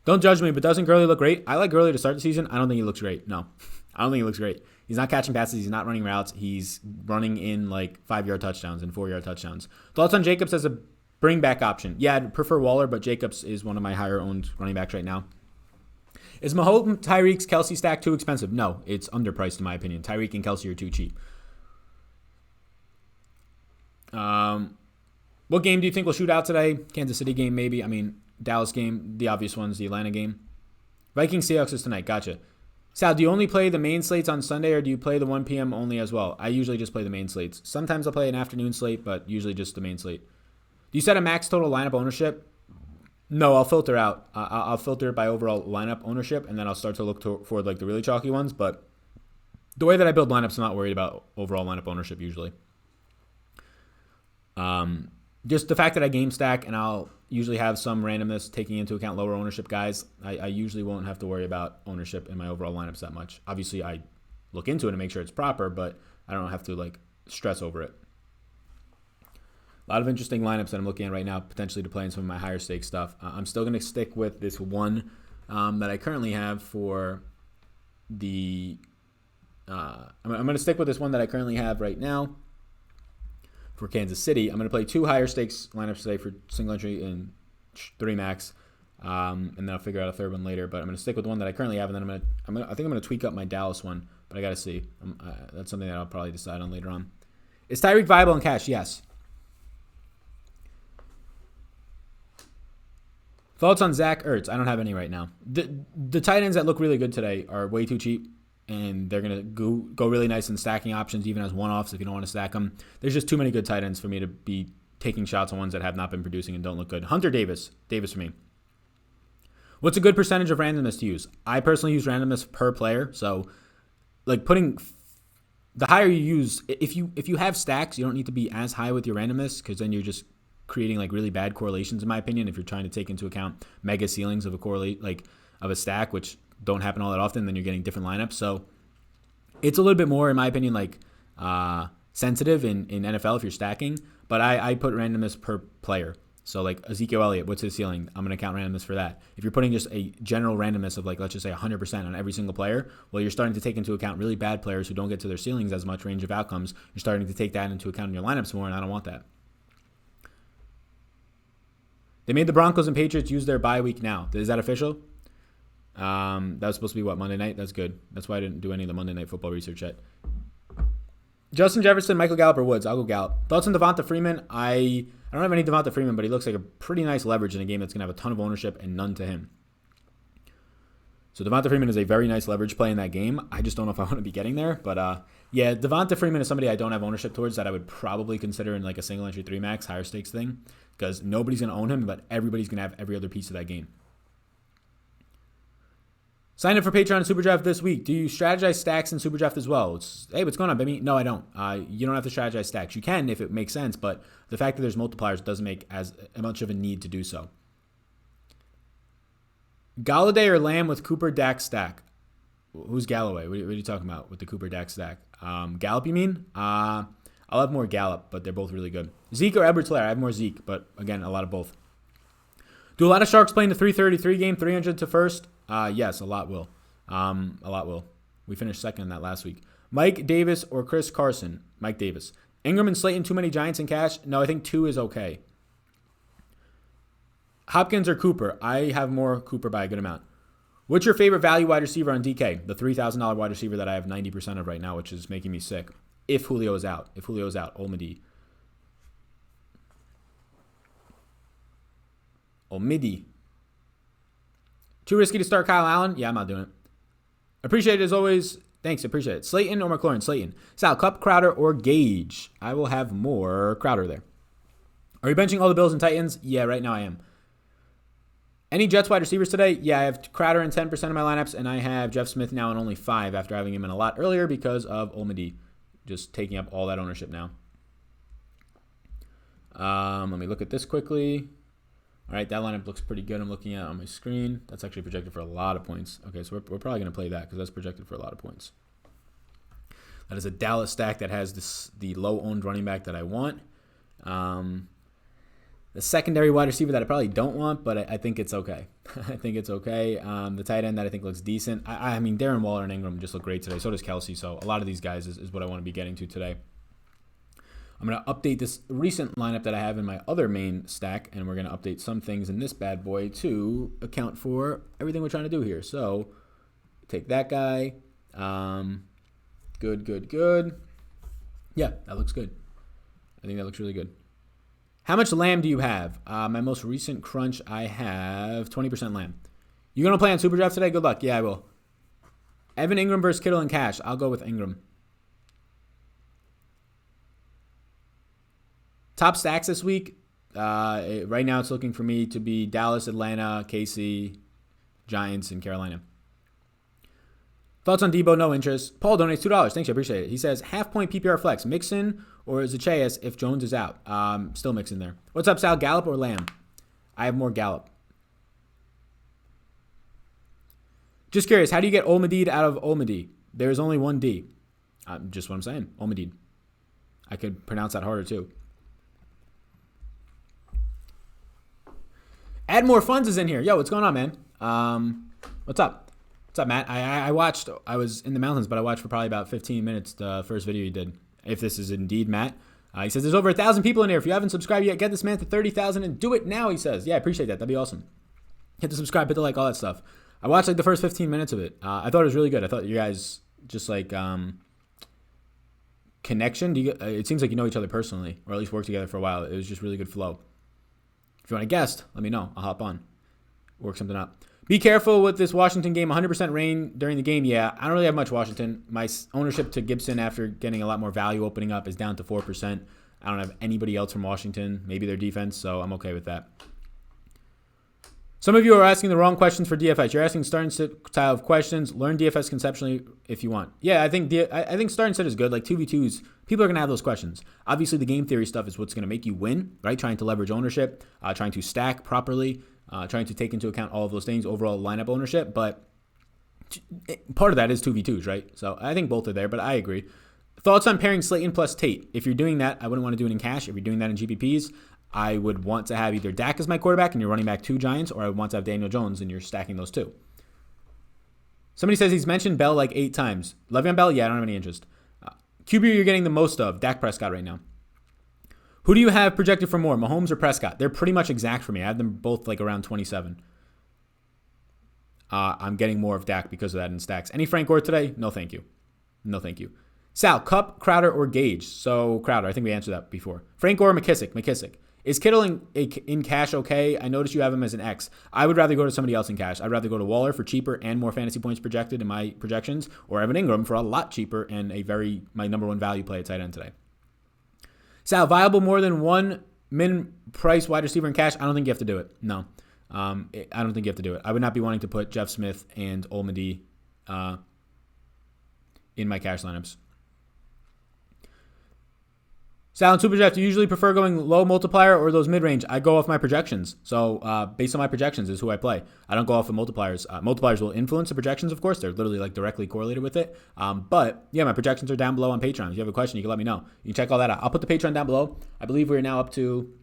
Don't judge me, but doesn't Gurley look great? I like Gurley to start the season. I don't think he looks great. No. I don't think he looks great. He's not catching passes. He's not running routes. He's running in like 5-yard touchdowns and 4-yard touchdowns. Thoughts on Jacobs as a bring back option? Yeah, I'd prefer Waller, but Jacobs is one of my higher owned running backs right now. Is Mahomes, Tyreek's, Kelsey stack too expensive? No, it's underpriced in my opinion. Tyreek and Kelsey are too cheap. What game do you think will shoot out today? Kansas City game maybe. I mean, Dallas game, the obvious ones, the Atlanta game. Vikings Seahawks is tonight. Gotcha. Sal, do you only play the main slates on Sunday or do you play the 1 p.m. only as well? I usually just play the main slates. Sometimes I'll play an afternoon slate, but usually just the main slate. Do you set a max total lineup ownership? No, I'll filter out. I'll filter it by overall lineup ownership, and then I'll start to look for like the really chalky ones. But the way that I build lineups, I'm not worried about overall lineup ownership usually. Just the fact that I game stack and I'll usually have some randomness taking into account lower ownership guys, I usually won't have to worry about ownership in my overall lineups that much. Obviously, I look into it and make sure it's proper, but I don't have to like stress over it. A lot of interesting lineups that I'm looking at right now, potentially to play in some of my higher stake stuff. I'm still going to stick with this one that I currently have for the I'm going to stick with this one that I currently have right now for Kansas City. I'm going to play 2 higher stakes lineups today for single entry and 3 max, and then I'll figure out a third one later. But I'm going to stick with the one that I currently have, and then I think I'm going to tweak up my Dallas one, but I got to see. That's something that I'll probably decide on later on. Is Tyreek viable in cash? Yes. Thoughts on Zach Ertz? I don't have any right now. The tight ends that look really good today are way too cheap, and they're going to go really nice in stacking options, even as one-offs if you don't want to stack them. There's just too many good tight ends for me to be taking shots on ones that have not been producing and don't look good. Hunter Davis for me. What's a good percentage of randomness to use? I personally use randomness per player, so like putting the higher you use, if you have stacks, you don't need to be as high with your randomness because then you're just creating like really bad correlations in my opinion. If you're trying to take into account mega ceilings of a stack, which don't happen all that often, then you're getting different lineups. So it's a little bit more, in my opinion, like sensitive in NFL if you're stacking. But I put randomness per player. So like Ezekiel Elliott, what's his ceiling? I'm going to count randomness for that. If you're putting just a general randomness of like, let's just say 100% on every single player, well, you're starting to take into account really bad players who don't get to their ceilings as much range of outcomes. You're starting to take that into account in your lineups more, and I don't want that. They made the Broncos and Patriots use their bye week now. Is that official? That was supposed to be what, Monday night? That's good. That's why I didn't do any of the Monday Night Football research yet. Justin Jefferson, Michael Gallup, or Woods? I'll go Gallup. Thoughts on Devonta Freeman? I don't have any Devonta Freeman, but he looks like a pretty nice leverage in a game that's going to have a ton of ownership and none to him. So Devonta Freeman is a very nice leverage play in that game. I just don't know if I want to be getting there. But yeah, Devonta Freeman is somebody I don't have ownership towards that I would probably consider in like a single entry 3 max higher stakes thing because nobody's going to own him, but everybody's going to have every other piece of that game. Sign up for Patreon and Superdraft this week. Do you strategize stacks in Superdraft as well? Hey, what's going on, baby? No, I don't. You don't have to strategize stacks. You can if it makes sense, but the fact that there's multipliers doesn't make as much of a need to do so. Galladay or Lamb with Cooper Dak stack? Who's Galloway? What are you talking about with the Cooper Dak stack? Gallup, you mean? I'll have more Gallup, but they're both really good. Zeke or Edwards-Helaire? I have more Zeke, but again, a lot of both. Do a lot of Sharks play in the 333 game, 300 to first? Yes, a lot will. A lot will. We finished second in that last week. Mike Davis or Chris Carson? Mike Davis. Ingram and Slayton, too many Giants in cash? No, I think 2 is okay. Hopkins or Cooper? I have more Cooper by a good amount. What's your favorite value wide receiver on DK? The $3,000 wide receiver that I have 90% of right now, which is making me sick. If Julio is out. Olmidi. Too risky to start Kyle Allen? Yeah, I'm not doing it. Appreciate it as always. Thanks, appreciate it. Slayton or McLaurin? Slayton. Sal, Kupp, Crowder, or Gage? I will have more Crowder there. Are you benching all the Bills and Titans? Yeah, right now I am. Any Jets wide receivers today? Yeah, I have Crowder in 10% of my lineups, and I have Jeff Smith now in only 5 after having him in a lot earlier because of Olmedy just taking up all that ownership now. Let me look at this quickly. All right, that lineup looks pretty good. I'm looking at on my screen. That's actually projected for a lot of points. Okay, so we're probably going to play that because that's projected for a lot of points. That is a Dallas stack that has the low-owned running back that I want. The secondary wide receiver that I probably don't want, but I think it's okay. I think it's okay. The tight end that I think looks decent. I mean, Darren Waller and Ingram just look great today. So does Kelsey. So a lot of these guys is what I want to be getting to today. I'm going to update this recent lineup that I have in my other main stack, and we're going to update some things in this bad boy to account for everything we're trying to do here. So take that guy. Good. Yeah, that looks good. I think that looks really good. How much Lamb do you have? My most recent crunch, I have 20% Lamb. You going to play on Super Draft today? Good luck. Yeah, I will. Evan Ingram versus Kittle and Cash. I'll go with Ingram. Top stacks this week. Right now it's looking for me to be Dallas, Atlanta, KC, Giants, and Carolina. Thoughts on Debo? No interest. Paul donates $2. Thanks, I appreciate it. He says, half-point PPR flex. Mixon or Zacchaeus if Jones is out? Still Mixon there. What's up, Sal? Gallup or Lamb? I have more Gallup. Just curious, how do you get Olmedy out of Olmedy? There's only one D. Just what I'm saying. Olmedy. I could pronounce that harder, too. Add More Funds is in here. Yo, what's going on, man? What's up? What's up, Matt? I watched. I was in the mountains, but I watched for probably about 15 minutes the first video you did. If this is indeed Matt. He says, there's over 1,000 people in here. If you haven't subscribed yet, get this man to 30,000 and do it now, he says. Yeah, I appreciate that. That'd be awesome. Hit the subscribe, hit the like, all that stuff. I watched like the first 15 minutes of it. I thought it was really good. I thought you guys just like connection. It seems like you know each other personally, or at least work together for a while. It was just really good flow. If you want a guest, let me know. I'll hop on. Work something up. Be careful with this Washington game. 100% rain during the game. Yeah, I don't really have much Washington. My ownership to Gibson after getting a lot more value opening up is down to 4%. I don't have anybody else from Washington. Maybe their defense, so I'm okay with that. Some of you are asking the wrong questions for DFS. You're asking start and sit style of questions. Learn DFS conceptually if you want. Yeah, I think start and sit is good. Like 2v2s, people are going to have those questions. Obviously, the game theory stuff is what's going to make you win, right? Trying to leverage ownership, trying to stack properly, trying to take into account all of those things, overall lineup ownership. But part of that is 2v2s, right? So I think both are there, but I agree. Thoughts on pairing Slayton plus Tate? If you're doing that, I wouldn't want to do it in cash. If you're doing that in GPPs, I would want to have either Dak as my quarterback and you're running back 2 Giants, or I would want to have Daniel Jones and you're stacking those 2. Somebody says he's mentioned Bell like 8 times. Le'Veon Bell? Yeah, I don't have any interest. QB you're getting the most of, Dak Prescott right now. Who do you have projected for more, Mahomes or Prescott? They're pretty much exact for me. I have them both like around 27. I'm getting more of Dak because of that in stacks. Any Frank Gore today? No, thank you. No, thank you. Sal, Kupp, Crowder, or Gage? So Crowder, I think we answered that before. Frank Gore, McKissick. Is Kittle in cash okay? I noticed you have him as an X. I would rather go to somebody else in cash. I'd rather go to Waller for cheaper and more fantasy points projected in my projections, or Evan Ingram for a lot cheaper and my number one value play at tight end today. Sal, viable more than one min price wide receiver in cash? I don't think you have to do it. No. I don't think you have to do it. I would not be wanting to put Jeff Smith and Olmedy in my cash lineups. Sal and Super Draft, do you usually prefer going low multiplier or those mid-range? I go off my projections. So based on my projections is who I play. I don't go off of multipliers. Multipliers will influence the projections, of course. They're literally like directly correlated with it. But yeah, my projections are down below on Patreon. If you have a question, you can let me know. You can check all that out. I'll put the Patreon down below. I believe we're now up to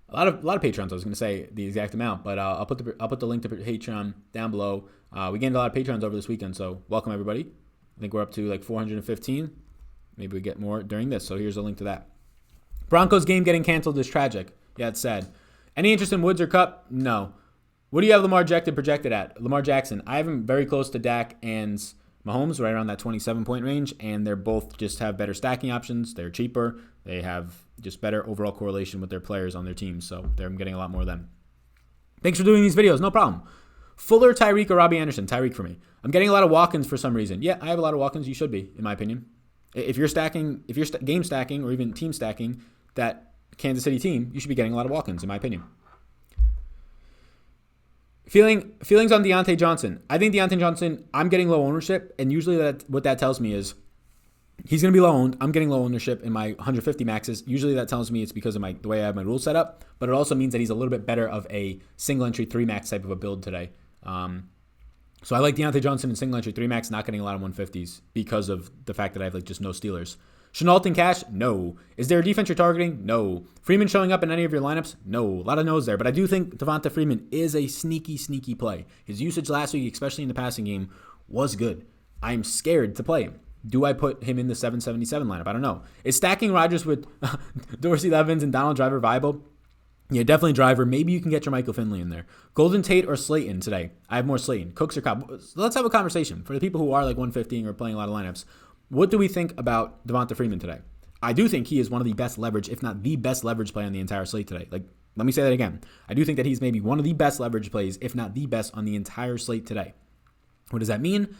a lot of Patrons. I was going to say the exact amount, but I'll put the link to Patreon down below. We gained a lot of Patrons over this weekend, so welcome everybody. I think we're up to like 415. Maybe we get more during this, so here's a link to that. Broncos game getting canceled is tragic. Yeah, it's sad. Any interest in Woods or Kupp? No. What do you have Lamar projected at? Lamar Jackson. I have him very close to Dak and Mahomes, right around that 27-point range, and they're both just have better stacking options. They're cheaper. They have just better overall correlation with their players on their teams, so I'm getting a lot more of them. Thanks for doing these videos. No problem. Fuller, Tyreek, or Robbie Anderson? Tyreek for me. I'm getting a lot of walk-ins for some reason. Yeah, I have a lot of walk-ins. You should be, in my opinion. If you're game stacking or even team stacking, that Kansas City team, you should be getting a lot of walk-ins, in my opinion. Feelings on Deontay Johnson. I think Deontay Johnson, I'm getting low ownership, and usually what that tells me is he's going to be low owned. I'm getting low ownership in my 150 maxes. Usually that tells me it's because of the way I have my rules set up, but it also means that he's a little bit better of a single entry 3 max type of a build today. So I like Deontay Johnson in single entry 3 max, not getting a lot of 150s because of the fact that I have just no Steelers. Chenault in cash? No. Is there a defense you're targeting? No. Freeman showing up in any of your lineups? No. A lot of no's there, but I do think Devonta Freeman is a sneaky play. His usage last week, especially in the passing game, was good. I'm scared to play him. Do I put him in the 777 lineup? I don't know. Is stacking Rodgers with Dorsey Levens and Donald Driver viable? Yeah, definitely Driver. Maybe you can get your Michael Finley in there. Golden Tate or Slayton today? I have more Slayton. Cooks or Cobb? Let's have a conversation. For the people who are 115 or playing a lot of lineups, what do we think about Devonta Freeman today? I do think he is one of the best leverage, if not the best leverage play on the entire slate today. Let me say that again. I do think that he's maybe one of the best leverage plays, if not the best on the entire slate today. What does that mean?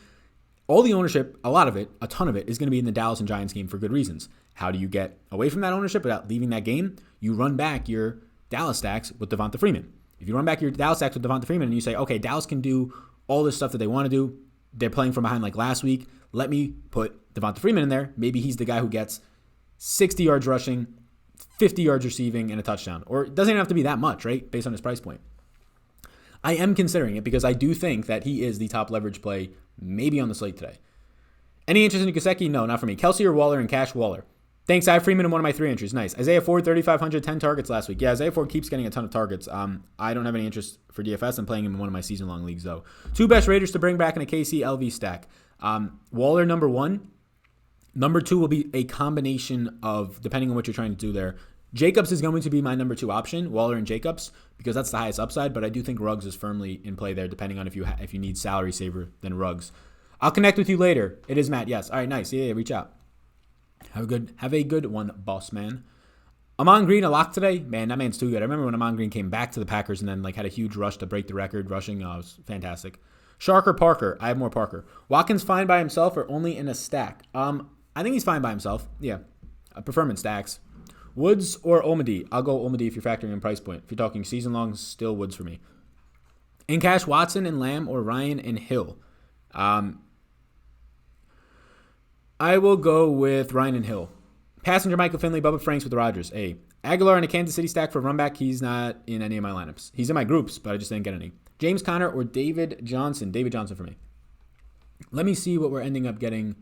All the ownership, a lot of it, a ton of it, is going to be in the Dallas and Giants game for good reasons. How do you get away from that ownership without leaving that game? You run back your Dallas stacks with Devonta Freeman. If you run back your Dallas stacks with Devonta Freeman and you say, okay, Dallas can do all this stuff that they want to do. They're playing from behind like last week. Let me put Devonta Freeman in there. Maybe he's the guy who gets 60 yards rushing, 50 yards receiving, and a touchdown. Or it doesn't even have to be that much, right? Based on his price point. I am considering it because I do think that he is the top leverage play maybe on the slate today. Any interest in Gesicki? No, not for me. Kelsey or Waller and cash Waller. Thanks. I have Freeman in one of my 3 entries. Nice. Isaiah Ford, 3,500, 10 targets last week. Yeah, Isaiah Ford keeps getting a ton of targets. I don't have any interest for DFS. I'm playing him in one of my season-long leagues, though. 2 best Raiders to bring back in a KC LV stack. Waller, number 1. Number 2 will be a combination of, depending on what you're trying to do there. Jacobs is going to be my number 2 option, Waller and Jacobs, because that's the highest upside, but I do think Ruggs is firmly in play there, depending on if you need salary saver, then Ruggs. I'll connect with you later. It is Matt, yes. All right, nice. Yeah, reach out. Have a good one, boss man. Amon Green, a lock today? Man, that man's too good. I remember when Amon Green came back to the Packers and then had a huge rush to break the record rushing. Oh, it was fantastic. Shark or Parker? I have more Parker. Watkins fine by himself or only in a stack? I think he's fine by himself. Yeah, I prefer him in stacks. Woods or Olmedy? I'll go Olmedy if you're factoring in price point. If you're talking season long, still Woods for me. In cash, Watson and Lamb or Ryan and Hill? I will go with Ryan and Hill. Passenger, Michael Finley, Bubba Franks with the Rodgers. Aguilar in a Kansas City stack for run back. He's not in any of my lineups. He's in my groups, but I just didn't get any. James Conner or David Johnson? David Johnson for me. Let me see what we're ending up getting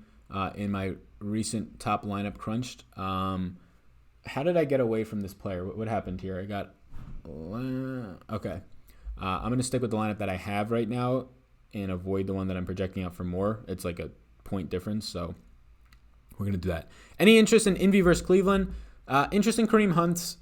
in my recent top lineup crunched. How did I get away from this player? What happened here? I got... Okay. I'm going to stick with the lineup that I have right now and avoid the one that I'm projecting out for more. It's like a point difference, so we're going to do that. Any interest in Indy versus Cleveland? Interest in Kareem Hunt.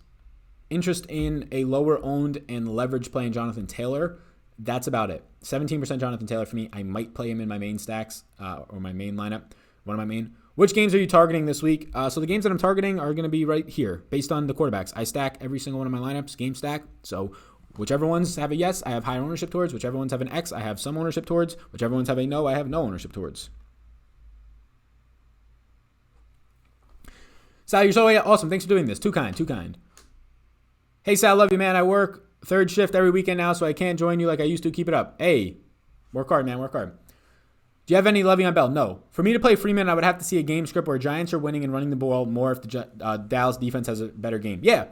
Interest in a lower owned and leverage play in Jonathan Taylor. That's about it. 17% Jonathan Taylor for me. I might play him in my main stacks or my main lineup. One of my main. Which games are you targeting this week? So the games that I'm targeting are going to be right here based on the quarterbacks. I stack every single one of my lineups, game stack. So whichever ones have a yes, I have higher ownership towards. Whichever ones have an X, I have some ownership towards. Whichever ones have a no, I have no ownership towards. Sal, you're so awesome. Thanks for doing this. Too kind. Hey, Sal, love you, man. I work 3rd shift every weekend now, so I can't join you like I used to. Keep it up. Hey, work hard, man. Work hard. Do you have any Le'Veon Bell? No. For me to play Freeman, I would have to see a game script where Giants are winning and running the ball more if the Dallas defense has a better game. Yeah.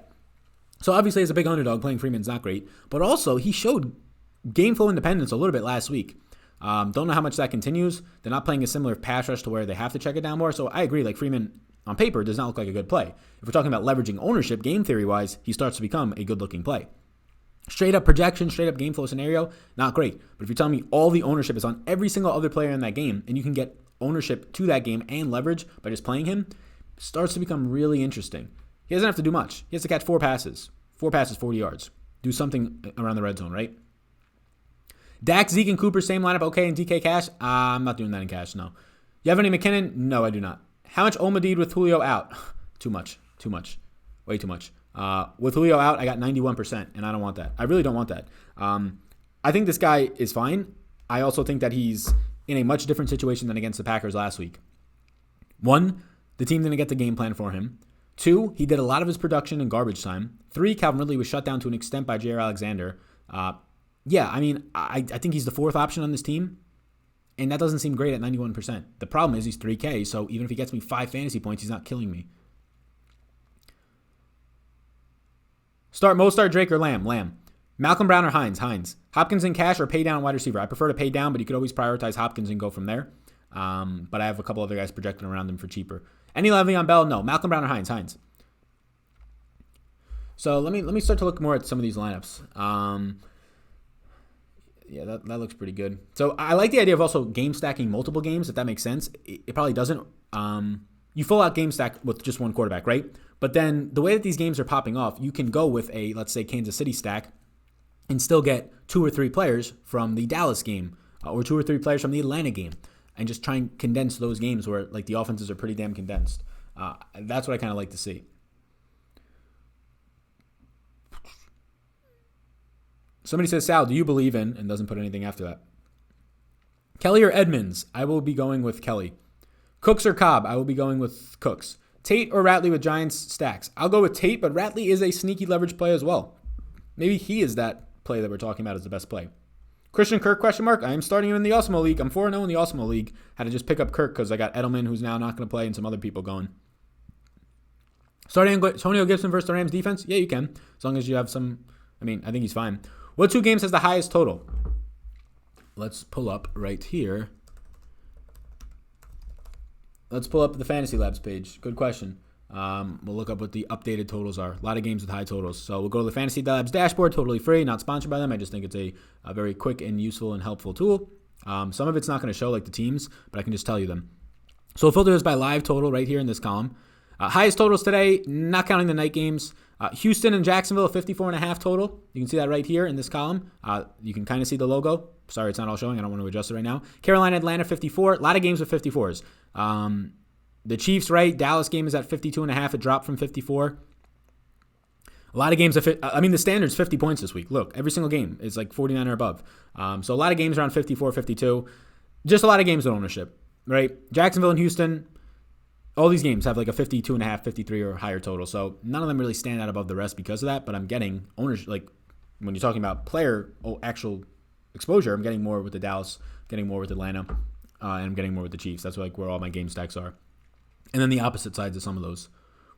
So obviously as a big underdog, playing Freeman's not great. But also, he showed game flow independence a little bit last week. Don't know how much that continues. They're not playing a similar pass rush to where they have to check it down more. So I agree, Freeman on paper does not look like a good play. If we're talking about leveraging ownership, game theory-wise, he starts to become a good-looking play. Straight up projection, straight up game flow scenario, not great. But if you're telling me all the ownership is on every single other player in that game, and you can get ownership to that game and leverage by just playing him, it starts to become really interesting. He doesn't have to do much. He has to catch 4 passes. 4 passes, 40 yards. Do something around the red zone, right? Dak, Zeke, and Cooper, same lineup, okay, in DK cash? I'm not doing that in cash, no. You have any McKinnon? No, I do not. How much Olmedid with Julio out? Too much. Way too much. With Julio out, I got 91%, and I don't want that. I really don't want that. I think this guy is fine. I also think that he's in a much different situation than against the Packers last week. 1, the team didn't get the game plan for him. 2, he did a lot of his production in garbage time. 3, Calvin Ridley was shut down to an extent by Jair Alexander. Yeah, I mean, I think he's the fourth option on this team, and that doesn't seem great at 91%. The problem is he's 3K, so even if he gets me 5 fantasy points, he's not killing me. Start Drake or Lamb. Malcolm Brown or Hines. Hopkins in cash or pay down wide receiver. I prefer to pay down, but you could always prioritize Hopkins and go from there. But I have a couple other guys projected around him for cheaper. Any Le'Veon Bell? No. Malcolm Brown or Hines. So let me start to look more at some of these lineups. Yeah, that looks pretty good. So I like the idea of also game stacking multiple games, if that makes sense. It probably doesn't. You full out game stack with just one quarterback, right? But then the way that these games are popping off, you can go with a, let's say, Kansas City stack and still get 2 or 3 players from the Dallas game or 2 or 3 players from the Atlanta game and just try and condense those games where like the offenses are pretty damn condensed. That's what I kind of like to see. Somebody says, Sal, do you believe in, and doesn't put anything after that. Kelly or Edmonds? I will be going with Kelly. Cooks or Cobb? I will be going with Cooks. Tate or Ratley with Giants stacks? I'll go with Tate, but Ratley is a sneaky leverage play as well. Maybe he is that play that we're talking about as the best play. Christian Kirk, ? I am starting him in the Osmo League. I'm 4-0 in the Osmo League. Had to just pick up Kirk because I got Edelman, who's now not going to play, and some other people going. Starting Antonio Gibson versus the Rams defense? Yeah, you can. As long as you have some... I think he's fine. What 2 games has the highest total? Let's pull up right here. Let's pull up the Fantasy Labs page. Good question. We'll look up what the updated totals are. A lot of games with high totals. So we'll go to the Fantasy Labs dashboard, totally free, not sponsored by them. I just think it's a very quick and useful and helpful tool. Some of it's not going to show like the teams, but I can just tell you them. So we'll filter this by live total right here in this column. Highest totals today, not counting the night games. Houston and Jacksonville, 54.5 total. You can see that right here in this column. You can kind of see the logo. Sorry, it's not all showing. I don't want to adjust it right now. Carolina, Atlanta, 54. A lot of games with 54s. The Chiefs, right? Dallas game is at 52.5. It dropped from 54. A lot of games, the standard's 50 points this week. Look, every single game is like 49 or above. So a lot of games around 54, 52. Just a lot of games with ownership, right? Jacksonville and Houston, all these games have like a 52.5, 53 or higher total. So none of them really stand out above the rest because of that. But I'm getting ownership, like when you're talking about player actual exposure, I'm getting more with the Dallas, getting more with Atlanta, and I'm getting more with the Chiefs. That's like where all my game stacks are. And then the opposite sides of some of those.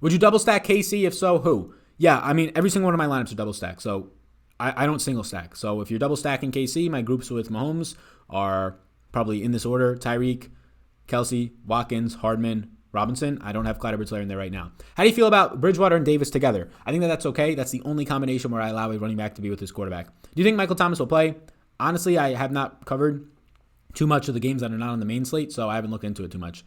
Would you double stack KC? If so, who? Yeah, every single one of my lineups are double stack. So I don't single stack. So if you're double stacking KC, my groups with Mahomes are probably in this order: Tyreek, Kelsey, Watkins, Hardman, Robinson. I don't have Clyde Edwards-Helaire in there right now. How do you feel about Bridgewater and Davis together? I think that's okay. That's the only combination where I allow a running back to be with his quarterback. Do you think Michael Thomas will play? Honestly, I have not covered too much of the games that are not on the main slate, so I haven't looked into it too much.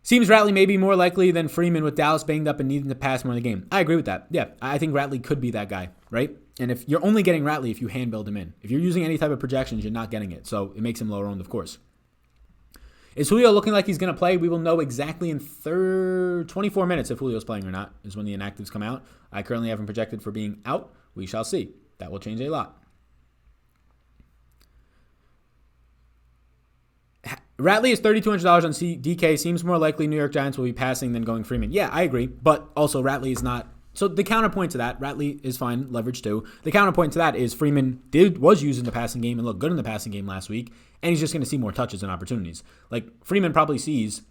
Seems Ratley may be more likely than Freeman with Dallas banged up and needing to pass more in the game. I agree with that. Yeah, I think Ratley could be that guy, right? And if you're only getting Ratley if you hand build him in. If you're using any type of projections, you're not getting it. So it makes him lower owned, of course. Is Julio looking like he's going to play? We will know exactly in 24 minutes if Julio's playing or not, is when the inactives come out. I currently have him projected for being out. We shall see. That will change a lot. Ratley is $3,200 on DK. Seems more likely New York Giants will be passing than going Freeman. Yeah, I agree. But also Ratley is not. So the counterpoint to that, Ratley is fine, leverage too. The counterpoint to that is Freeman was used in the passing game and looked good in the passing game last week. And he's just going to see more touches and opportunities. Like Freeman probably sees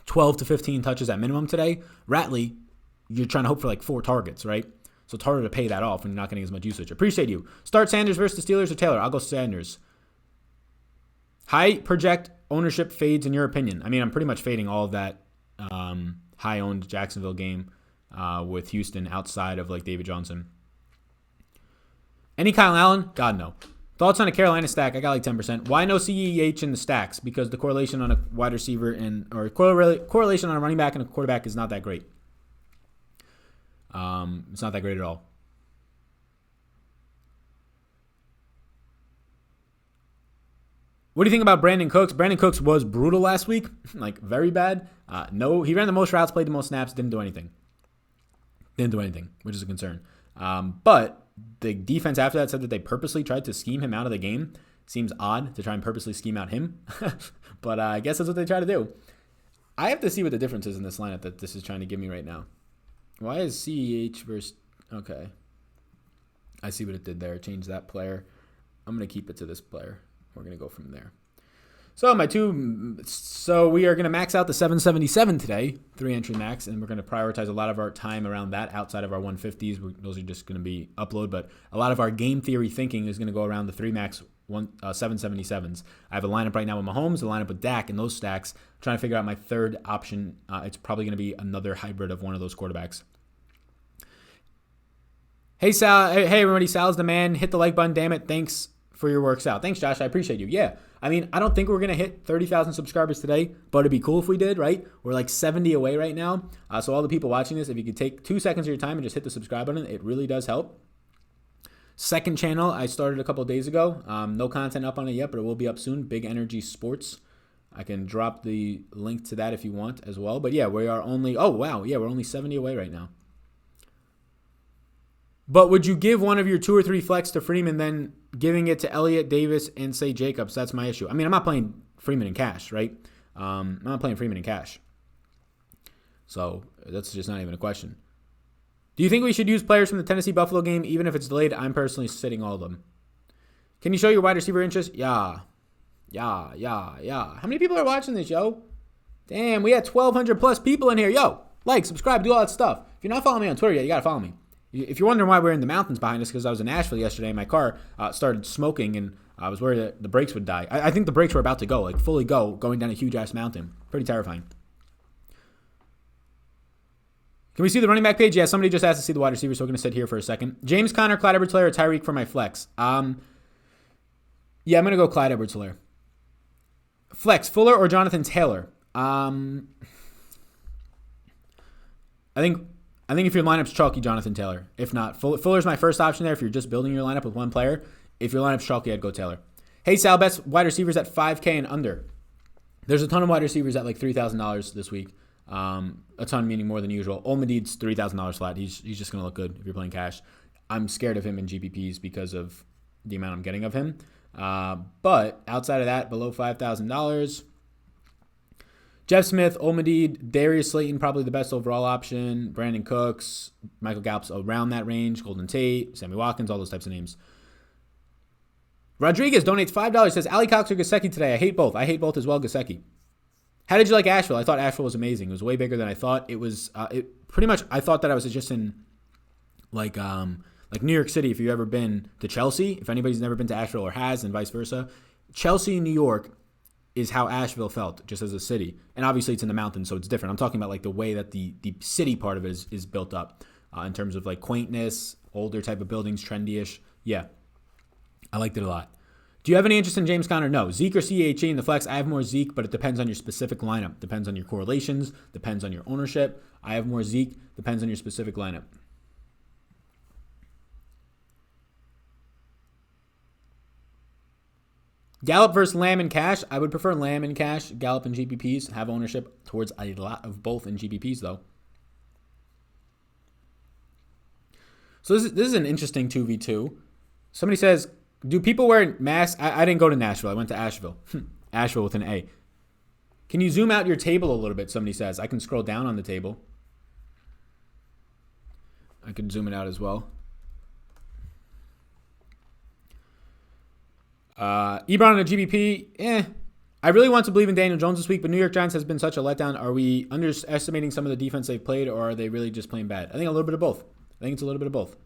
12 to 15 touches at minimum today. Ratley, you're trying to hope for like 4 targets, right? So it's harder to pay that off when you're not getting as much usage. Appreciate you. Start Sanders versus the Steelers or Taylor? I'll go Sanders. High project ownership fades in your opinion? I'm pretty much fading all of that high-owned Jacksonville game with Houston outside of like David Johnson. Any Kyle Allen? God, no. Thoughts on a Carolina stack? I got like 10%. Why no CEH in the stacks? Because the correlation on a wide receiver or correlation on a running back and a quarterback is not that great. It's not that great at all. What do you think about Brandon Cooks? Brandon Cooks was brutal last week, like very bad. No, he ran the most routes, played the most snaps, didn't do anything, which is a concern. But the defense after that said that they purposely tried to scheme him out of the game. Seems odd to try and purposely scheme out him, but I guess that's what they try to do. I have to see what the difference is in this lineup that this is trying to give me right now. Why is CEH versus... Okay. I see what it did there. Change that player. I'm going to keep it to this player. We're going to go from there. So we are going to max out the 777 today, 3-entry max, and we're going to prioritize a lot of our time around that outside of our 150s. Those are just going to be upload, but a lot of our game theory thinking is going to go around the 3 max 777s. I have a lineup right now with Mahomes, a lineup with Dak, and those stacks. I'm trying to figure out my third option. It's probably going to be another hybrid of one of those quarterbacks. Hey, Sal. Hey, everybody. Sal's the man. Hit the like button. Damn it. Thanks for your work, Sal. Thanks, Josh. I appreciate you. Yeah. I mean, I don't think we're going to hit 30,000 subscribers today, but it'd be cool if we did, right? We're like 70 away right now. So all the people watching this, if you could take 2 seconds of your time and just hit the subscribe button, it really does help. Second channel, I started a couple of days ago. No content up on it yet, but it will be up soon. Big Energy Sports. I can drop the link to that if you want as well. But yeah, we are only, we're only 70 away right now. But would you give one of your 2 or 3 flex to Freeman, then giving it to Elliott, Davis, and say Jacobs? That's my issue. I mean, I'm not playing Freeman in cash, right? I'm not playing Freeman in cash. So that's just not even a question. Do you think we should use players from the Tennessee-Buffalo game, even if it's delayed? I'm personally sitting all of them. Can you show your wide receiver interest? Yeah. How many people are watching this, yo? Damn, we had 1,200 plus people in here. Yo, like, subscribe, do all that stuff. If you're not following me on Twitter yet, you got to follow me. If you're wondering why we're in the mountains behind us, because I was in Nashville yesterday and my car started smoking and I was worried that the brakes would die. I think the brakes were about to go, like fully go, going down a huge-ass mountain. Pretty terrifying. Can we see the running back page? Yeah, somebody just asked to see the wide receiver, so we're going to sit here for a second. James Conner, Clyde Edwards-Helaire, or Tyreek for my flex. Yeah, I'm going to go Clyde Edwards-Helaire. Flex, Fuller or Jonathan Taylor? I think if your lineup's chalky, Jonathan Taylor. If not, Fuller's my first option there if you're just building your lineup with one player. If your lineup's chalky, I'd go Taylor. Hey, Sal, best wide receivers at 5K and under. There's a ton of wide receivers at like $3,000 this week. A ton meaning more than usual. Olmedid's $3,000 flat. He's just going to look good if you're playing cash. I'm scared of him in GPPs because of the amount I'm getting of him. But outside of that, below $5,000, Jeff Smith, Olmedid, Darius Slayton, probably the best overall option. Brandon Cooks, Michael Gallup's around that range. Golden Tate, Sammy Watkins, all those types of names. Rodriguez donates $5, says, Ali Cox or Gesicki today? I hate both. I hate both as well, Gesicki. How did you like Asheville? I thought Asheville was amazing. It was way bigger than I thought. It was, pretty much, I thought that I was just in, like New York City, if you've ever been to Chelsea. If anybody's never been to Asheville or has, and vice versa. Chelsea, New York is how Asheville felt, just as a city. And obviously it's in the mountains, so it's different. I'm talking about like the way that the city part of it is built up in terms of like quaintness, older type of buildings, trendy-ish. Yeah, I liked it a lot. Do you have any interest in James Conner? No. Zeke or CHE in the flex? I have more Zeke, but it depends on your specific lineup. Depends on your correlations. Depends on your ownership. I have more Zeke. Depends on your specific lineup. Gallup versus Lamb in cash. I would prefer Lamb in cash. Gallup in GPPs. Have ownership towards a lot of both in GPPs, though. So this is an interesting 2v2. Somebody says, do people wear masks? I didn't go to Nashville. I went to Asheville. Asheville with an A. Can you zoom out your table a little bit? Somebody says. I can scroll down on the table. I can zoom it out as well. Ebron on a GBP, I really want to believe in Daniel Jones this week, but New York Giants has been such a letdown. Are we underestimating some of the defense they've played, or are they really just playing bad? I think a little bit of both. I think it's a little bit of both.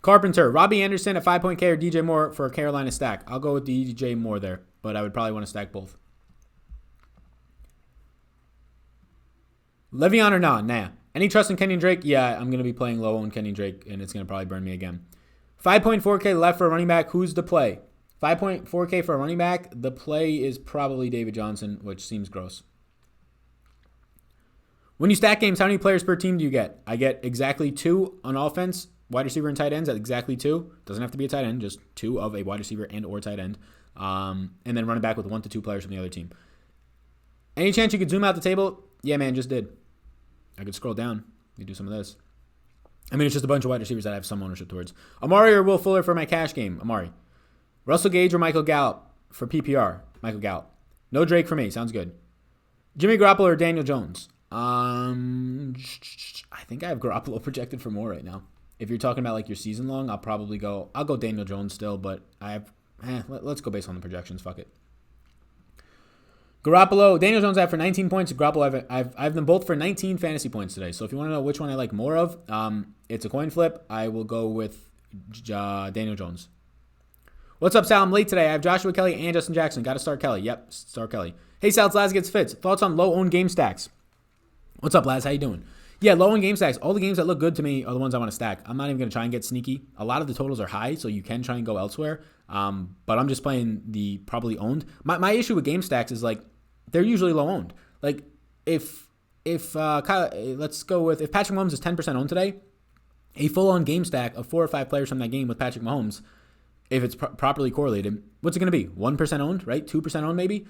Carpenter, Robbie Anderson at 5.K or DJ Moore for a Carolina stack. I'll go with DJ Moore there, but I would probably want to stack both. Le'Veon or not? Nah. Any trust in Kenyon Drake? Yeah, I'm going to be playing low on Kenyon Drake, and it's going to probably burn me again. 5.4K left for a running back. Who's the play? 5.4K for a running back. The play is probably David Johnson, which seems gross. When you stack games, how many players per team do you get? I get exactly 2 on offense, wide receiver and tight ends at exactly 2. Doesn't have to be a tight end, just 2 of a wide receiver and or tight end. And then running back with 1 to 2 players from the other team. Any chance you could zoom out the table? Yeah, man, just did. I could scroll down. You could do some of this. I mean, it's just a bunch of wide receivers that I have some ownership towards. Amari or Will Fuller for my cash game? Amari. Russell Gage or Michael Gallup for PPR? Michael Gallup. No Drake for me. Sounds good. Jimmy Garoppolo or Daniel Jones? I think I have Garoppolo projected for more right now. If you're talking about like your season long, I'll go Daniel Jones still, but let's go based on the projections. Fuck it. Garoppolo, Daniel Jones I have for 19 points. Garoppolo, I have them both for 19 fantasy points today. So if you want to know which one I like more of, it's a coin flip. I will go with Daniel Jones. What's up, Sal? I'm late today. I have Joshua Kelly and Justin Jackson. Got to start Kelly. Yep, start Kelly. Hey, Sal, it's Laz Gets Fits. Thoughts on low-owned game stacks? What's up, Laz? How you doing? Yeah, low-owned game stacks. All the games that look good to me are the ones I want to stack. I'm not even going to try and get sneaky. A lot of the totals are high, so you can try and go elsewhere. But I'm just playing the probably owned. My issue with game stacks is like they're usually low-owned. Like if let's go with if Patrick Mahomes is 10% owned today, a full-on game stack of 4 or 5 players from that game with Patrick Mahomes, if it's properly correlated, what's it going to be? 1% owned, right? 2% owned maybe?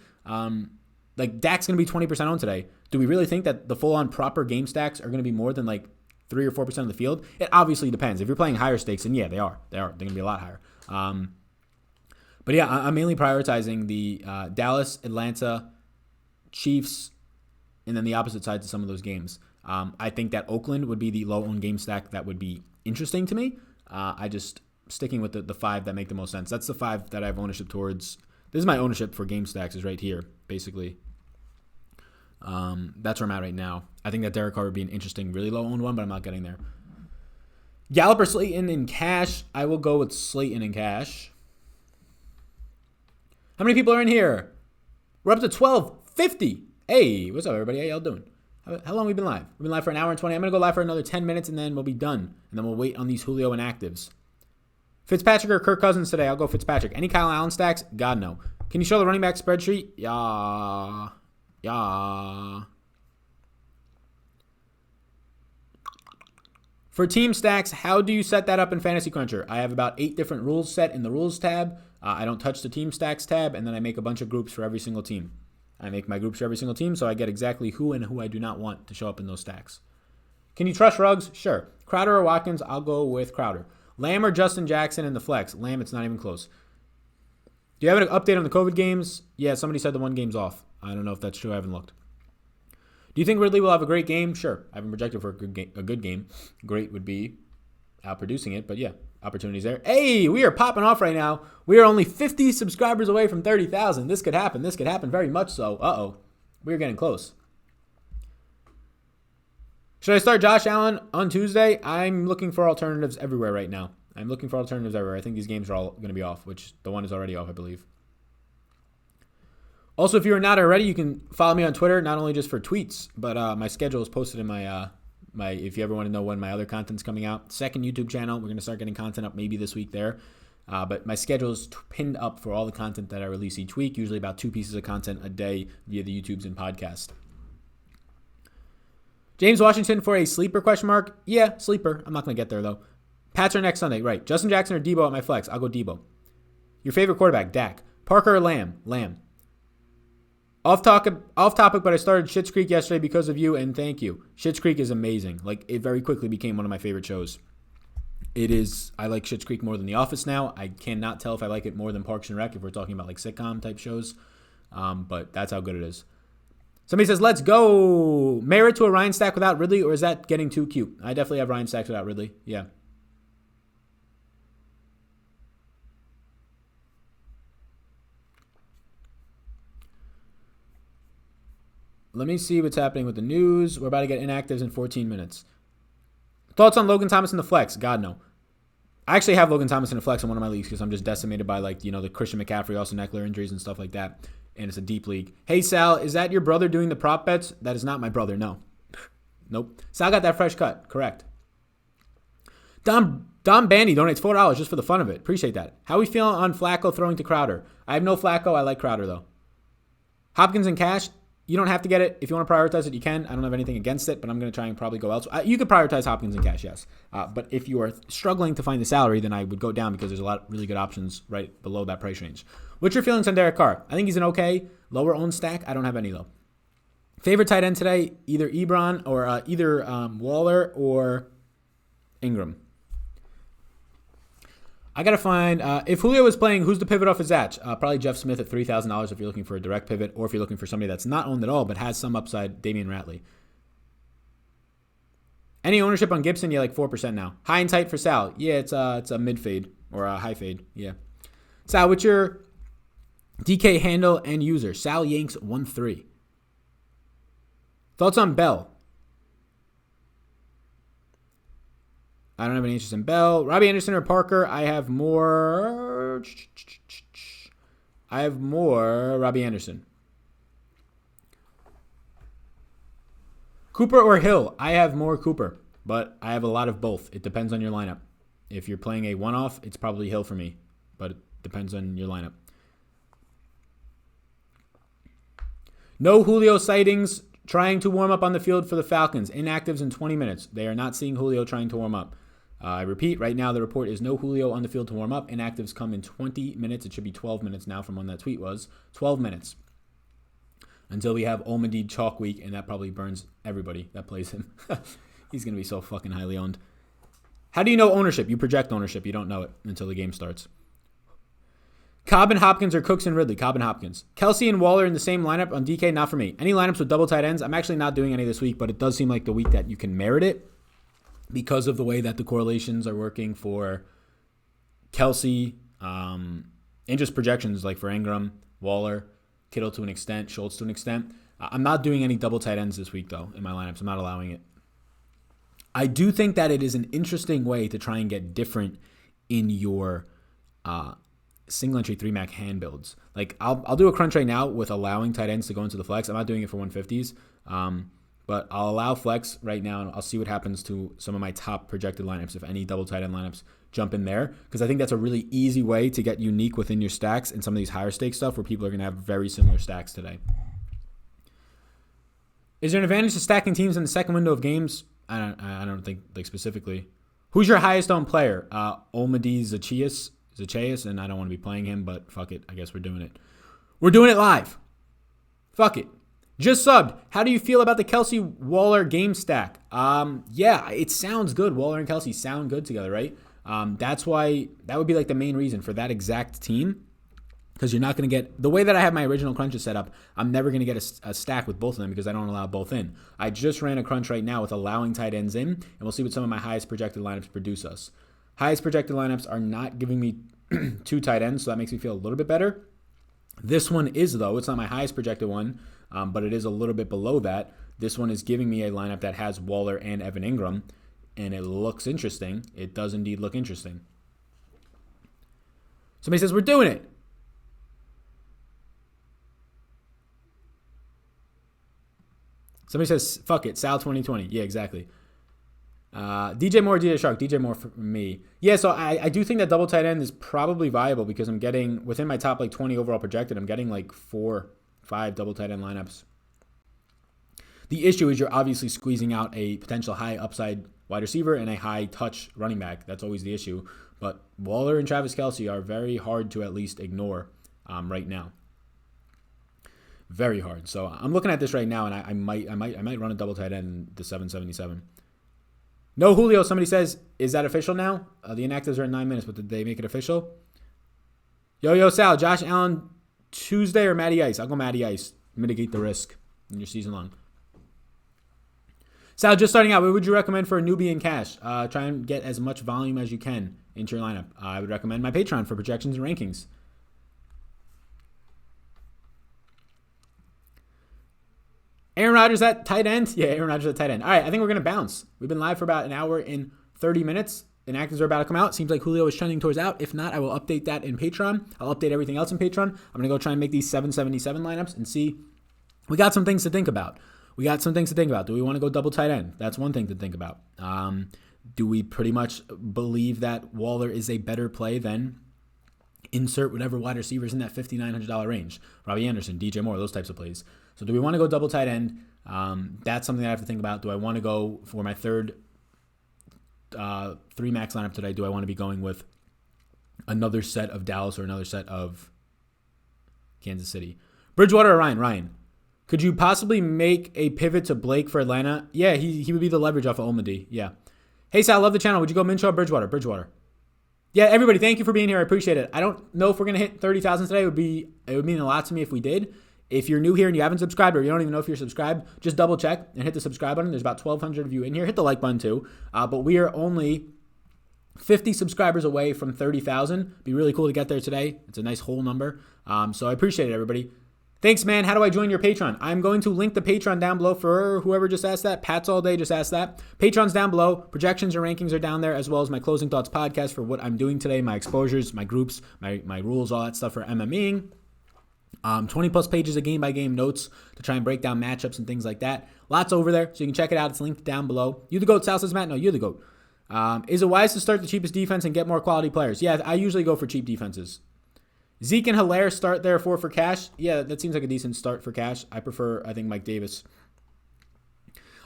Like Dak's going to be 20% owned today. Do we really think that the full-on proper game stacks are going to be more than like 3 or 4% of the field? It obviously depends. If you're playing higher stakes, then yeah, they are. They're going to be a lot higher. But yeah, I'm mainly prioritizing the Dallas, Atlanta, Chiefs, and then the opposite sides of some of those games. I think that Oakland would be the low-owned game stack that would be interesting to me. Sticking with the 5 that make the most sense. That's the 5 that I have ownership towards. This is my ownership for game stacks is right here, basically. That's where I'm at right now. I think that Derek Carr would be an interesting, really low-owned one, but I'm not getting there. Gallup or Slayton in cash? I will go with Slayton in cash. How many people are in here? We're up to 1250. Hey, what's up, everybody? How y'all doing? How long have we been live? We've been live for an hour and 20. I'm going to go live for another 10 minutes, and then we'll be done. And then we'll wait on these Julio inactives. Fitzpatrick or Kirk Cousins today? I'll go Fitzpatrick. Any Kyle Allen stacks? God, no. Can you show the running back spreadsheet? Yeah. For team stacks, how do you set that up in Fantasy Cruncher? I have about 8 different rules set in the rules tab. I don't touch the team stacks tab, and then I make a bunch of groups for every single team. I make my groups for every single team, so I get exactly who and who I do not want to show up in those stacks. Can you trust Ruggs? Sure. Crowder or Watkins? I'll go with Crowder. Lamb or Justin Jackson in the flex? Lamb, it's not even close. Do you have an update on the COVID games? Yeah, somebody said the one game's off. I don't know if that's true. I haven't looked. Do you think Ridley will have a great game? Sure. I haven't projected for a good game. Great would be outproducing it, but yeah, opportunities there. Hey, we are popping off right now. We are only 50 subscribers away from 30,000. This could happen. This could happen very much so. Uh-oh. We're getting close. Should I start Josh Allen on Tuesday? I'm looking for alternatives everywhere right now. I think these games are all going to be off, which the one is already off, I believe. Also, if you are not already, you can follow me on Twitter, not only just for tweets, but my schedule is posted in my if you ever want to know when my other content's coming out. Second YouTube channel, we're going to start getting content up maybe this week there. But my schedule is pinned up for all the content that I release each week, usually about 2 pieces of content a day via the YouTubes and podcast. James Washington for a sleeper question mark? Yeah, sleeper. I'm not going to get there, though. Pats are next Sunday. Right. Justin Jackson or Debo at my flex? I'll go Debo. Your favorite quarterback? Dak. Parker or Lamb? Lamb. Off topic, but I started Schitt's Creek yesterday because of you, and thank you. Schitt's Creek is amazing. Like, it very quickly became one of my favorite shows. It is. I like Schitt's Creek more than The Office now. I cannot tell if I like it more than Parks and Rec if we're talking about like sitcom type shows. But that's how good it is. Somebody says, let's go. Merit to a Ryan stack without Ridley, or is that getting too cute? I definitely have Ryan stacks without Ridley. Yeah. Let me see what's happening with the news. We're about to get inactives in 14 minutes. Thoughts on Logan Thomas in the flex? God, no. I actually have Logan Thomas in the flex in one of my leagues because I'm just decimated by the Christian McCaffrey, Austin Eckler injuries and stuff like that. And it's a deep league. Hey, Sal, is that your brother doing the prop bets? That is not my brother, no. Nope. Sal got that fresh cut. Correct. Dom Bandy donates $4 just for the fun of it. Appreciate that. How we feeling on Flacco throwing to Crowder? I have no Flacco. I like Crowder, though. Hopkins and cash. You don't have to get it. If you want to prioritize it, you can. I don't have anything against it, but I'm going to try and probably go elsewhere. You could prioritize Hopkins and cash, yes. But if you are struggling to find the salary, then I would go down because there's a lot of really good options right below that price range. What's your feelings on Derek Carr? I think he's an okay lower owned stack. I don't have any, though. Favorite tight end today, either Ebron or either Waller or Ingram. I got to find, if Julio is playing, who's the pivot off his Zach? Probably Jeff Smith at $3,000 if you're looking for a direct pivot, or if you're looking for somebody that's not owned at all but has some upside, Damian Ratley. Any ownership on Gibson? Yeah, like 4% now. High and tight for Sal. Yeah, it's a mid fade or a high fade. Yeah. Sal, what's your DK handle and user? Sal Yanks 13. Thoughts on Bell? I don't have any interest in Bell. Robbie Anderson or Parker? I have more Robbie Anderson. Cooper or Hill? I have more Cooper, but I have a lot of both. It depends on your lineup. If you're playing a one-off, it's probably Hill for me, but it depends on your lineup. No Julio sightings trying to warm up on the field for the Falcons. Inactives in 20 minutes. They are not seeing Julio trying to warm up. I repeat, right now the report is no Julio on the field to warm up. Inactives come in 20 minutes. It should be 12 minutes now from when that tweet was. 12 minutes. Until we have Olmedid chalk week, and that probably burns everybody that plays him. He's going to be so fucking highly owned. How do you know ownership? You project ownership. You don't know it until the game starts. Cobb and Hopkins or Cooks and Ridley? Cobb and Hopkins. Kelsey and Waller in the same lineup on DK? Not for me. Any lineups with double tight ends? I'm actually not doing any this week, but it does seem like the week that you can merit it because of the way that the correlations are working for Kelsey and just projections like for Ingram, Waller, Kittle to an extent, Schultz to an extent. I'm not doing any double tight ends this week, though, in my lineups. I'm not allowing it. I do think that it is an interesting way to try and get different in your single entry 3-mac hand builds. Like I'll do a crunch right now with allowing tight ends to go into the flex. I'm not doing it for 150s, but I'll allow flex right now, and I'll see what happens to some of my top projected lineups, if any double tight end lineups jump in there, because I think that's a really easy way to get unique within your stacks and some of these higher stake stuff where people are going to have very similar stacks today. Is there an advantage to stacking teams in the second window of games? I don't think like specifically. Who's your highest owned player? Olmedi Zaccheaus, and I don't want to be playing him, but fuck it. I guess we're doing it. We're doing it live. Fuck it. Just subbed. How do you feel about the Kelsey Waller game stack? Yeah, it sounds good. Waller and Kelsey sound good together, right? That's why that would be like the main reason for that exact team, because you're not going to get the way that I have my original crunches set up. I'm never going to get a stack with both of them because I don't allow both in. I just ran a crunch right now with allowing tight ends in, and we'll see what some of my highest projected lineups produce us. Highest projected lineups are not giving me 2 tight ends, so that makes me feel a little bit better. This one is, though. It's not my highest projected one, but it is a little bit below that. This one is giving me a lineup that has Waller and Evan Ingram, and it looks interesting. It does indeed look interesting. Somebody says, we're doing it. Somebody says, fuck it, Sal 2020. Yeah, exactly. DJ Moore, DJ Shark, DJ Moore for me. Yeah, so I do think that double tight end is probably viable because I'm getting, within my top like 20 overall projected, I'm getting like 4, 5 double tight end lineups. The issue is you're obviously squeezing out a potential high upside wide receiver and a high touch running back. That's always the issue. But Waller and Travis Kelce are very hard to at least ignore right now. Very hard. So I'm looking at this right now, and I might run a double tight end in the 777. No Julio, somebody says, is that official now? The inactives are at 9 minutes, but did they make it official? Yo, Sal, Josh Allen Tuesday or Matty Ice? I'll go Matty Ice. Mitigate the risk in your season long. Sal, just starting out, what would you recommend for a newbie in cash? Try and get as much volume as you can into your lineup. I would recommend my Patreon for projections and rankings. Aaron Rodgers at tight end? Yeah, Aaron Rodgers at tight end. All right, I think we're going to bounce. We've been live for about an hour and 30 minutes. Inactives are about to come out. Seems like Julio is trending towards out. If not, I will update that in Patreon. I'll update everything else in Patreon. I'm going to go try and make these 777 lineups and see. We got some things to think about. Do we want to go double tight end? That's one thing to think about. Do we pretty much believe that Waller is a better play than insert whatever wide receivers in that $5,900 range? Robbie Anderson, DJ Moore, those types of plays. So do we want to go double tight end? That's something that I have to think about. Do I want to go for my third 3 max lineup today? Do I want to be going with another set of Dallas or another set of Kansas City? Bridgewater or Ryan? Ryan. Could you possibly make a pivot to Blake for Atlanta? Yeah, he would be the leverage off of Olmedi. Yeah. Hey, Sal, love the channel. Would you go Minshew or Bridgewater? Bridgewater. Yeah, everybody, thank you for being here. I appreciate it. I don't know if we're going to hit 30,000 today. It would mean a lot to me if we did. If you're new here and you haven't subscribed or you don't even know if you're subscribed, just double check and hit the subscribe button. There's about 1,200 of you in here. Hit the like button too. But we are only 50 subscribers away from 30,000. Be really cool to get there today. It's a nice whole number. So I appreciate it, everybody. Thanks, man. How do I join your Patreon? I'm going to link the Patreon down below for whoever just asked that. Pat's All Day just asked that. Patreon's down below. Projections or rankings are down there, as well as my Closing Thoughts podcast for what I'm doing today, my exposures, my groups, my rules, all that stuff for MMEing. 20 plus pages of game-by-game notes to try and break down matchups and things like that. Lots over there, so you can check it out. It's linked down below. You the GOAT, Sal says, Matt? No, you're the GOAT. Is it wise to start the cheapest defense and get more quality players? Yeah, I usually go for cheap defenses. Zeke and Hilaire start there for cash. Yeah, that seems like a decent start for cash. I prefer, I think, Mike Davis.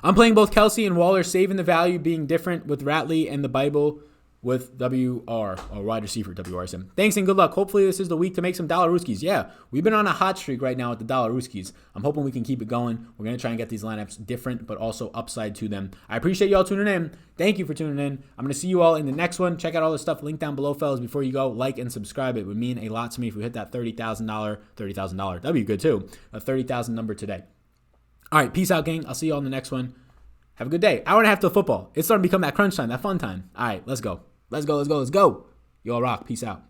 I'm playing both Kelsey and Waller, saving the value being different with Ratley and the Bible with WR, or wide receiver WRSM. Thanks and good luck. Hopefully this is the week to make some dollar rooskies. Yeah, we've been on a hot streak right now with the dollar rooskies. I'm hoping we can keep it going. We're going to try and get these lineups different, but also upside to them. I appreciate you all tuning in. Thank you for tuning in. I'm going to see you all in the next one. Check out all the stuff linked down below, fellas. Before you go, like and subscribe. It would mean a lot to me if we hit that $30,000. That'd be good too. A 30,000 number today. All right, peace out, gang. I'll see you all in the next one. Have a good day. Hour and a half till football. It's starting to become that crunch time, that fun time. All right, let's go. Let's go. You all rock. Peace out.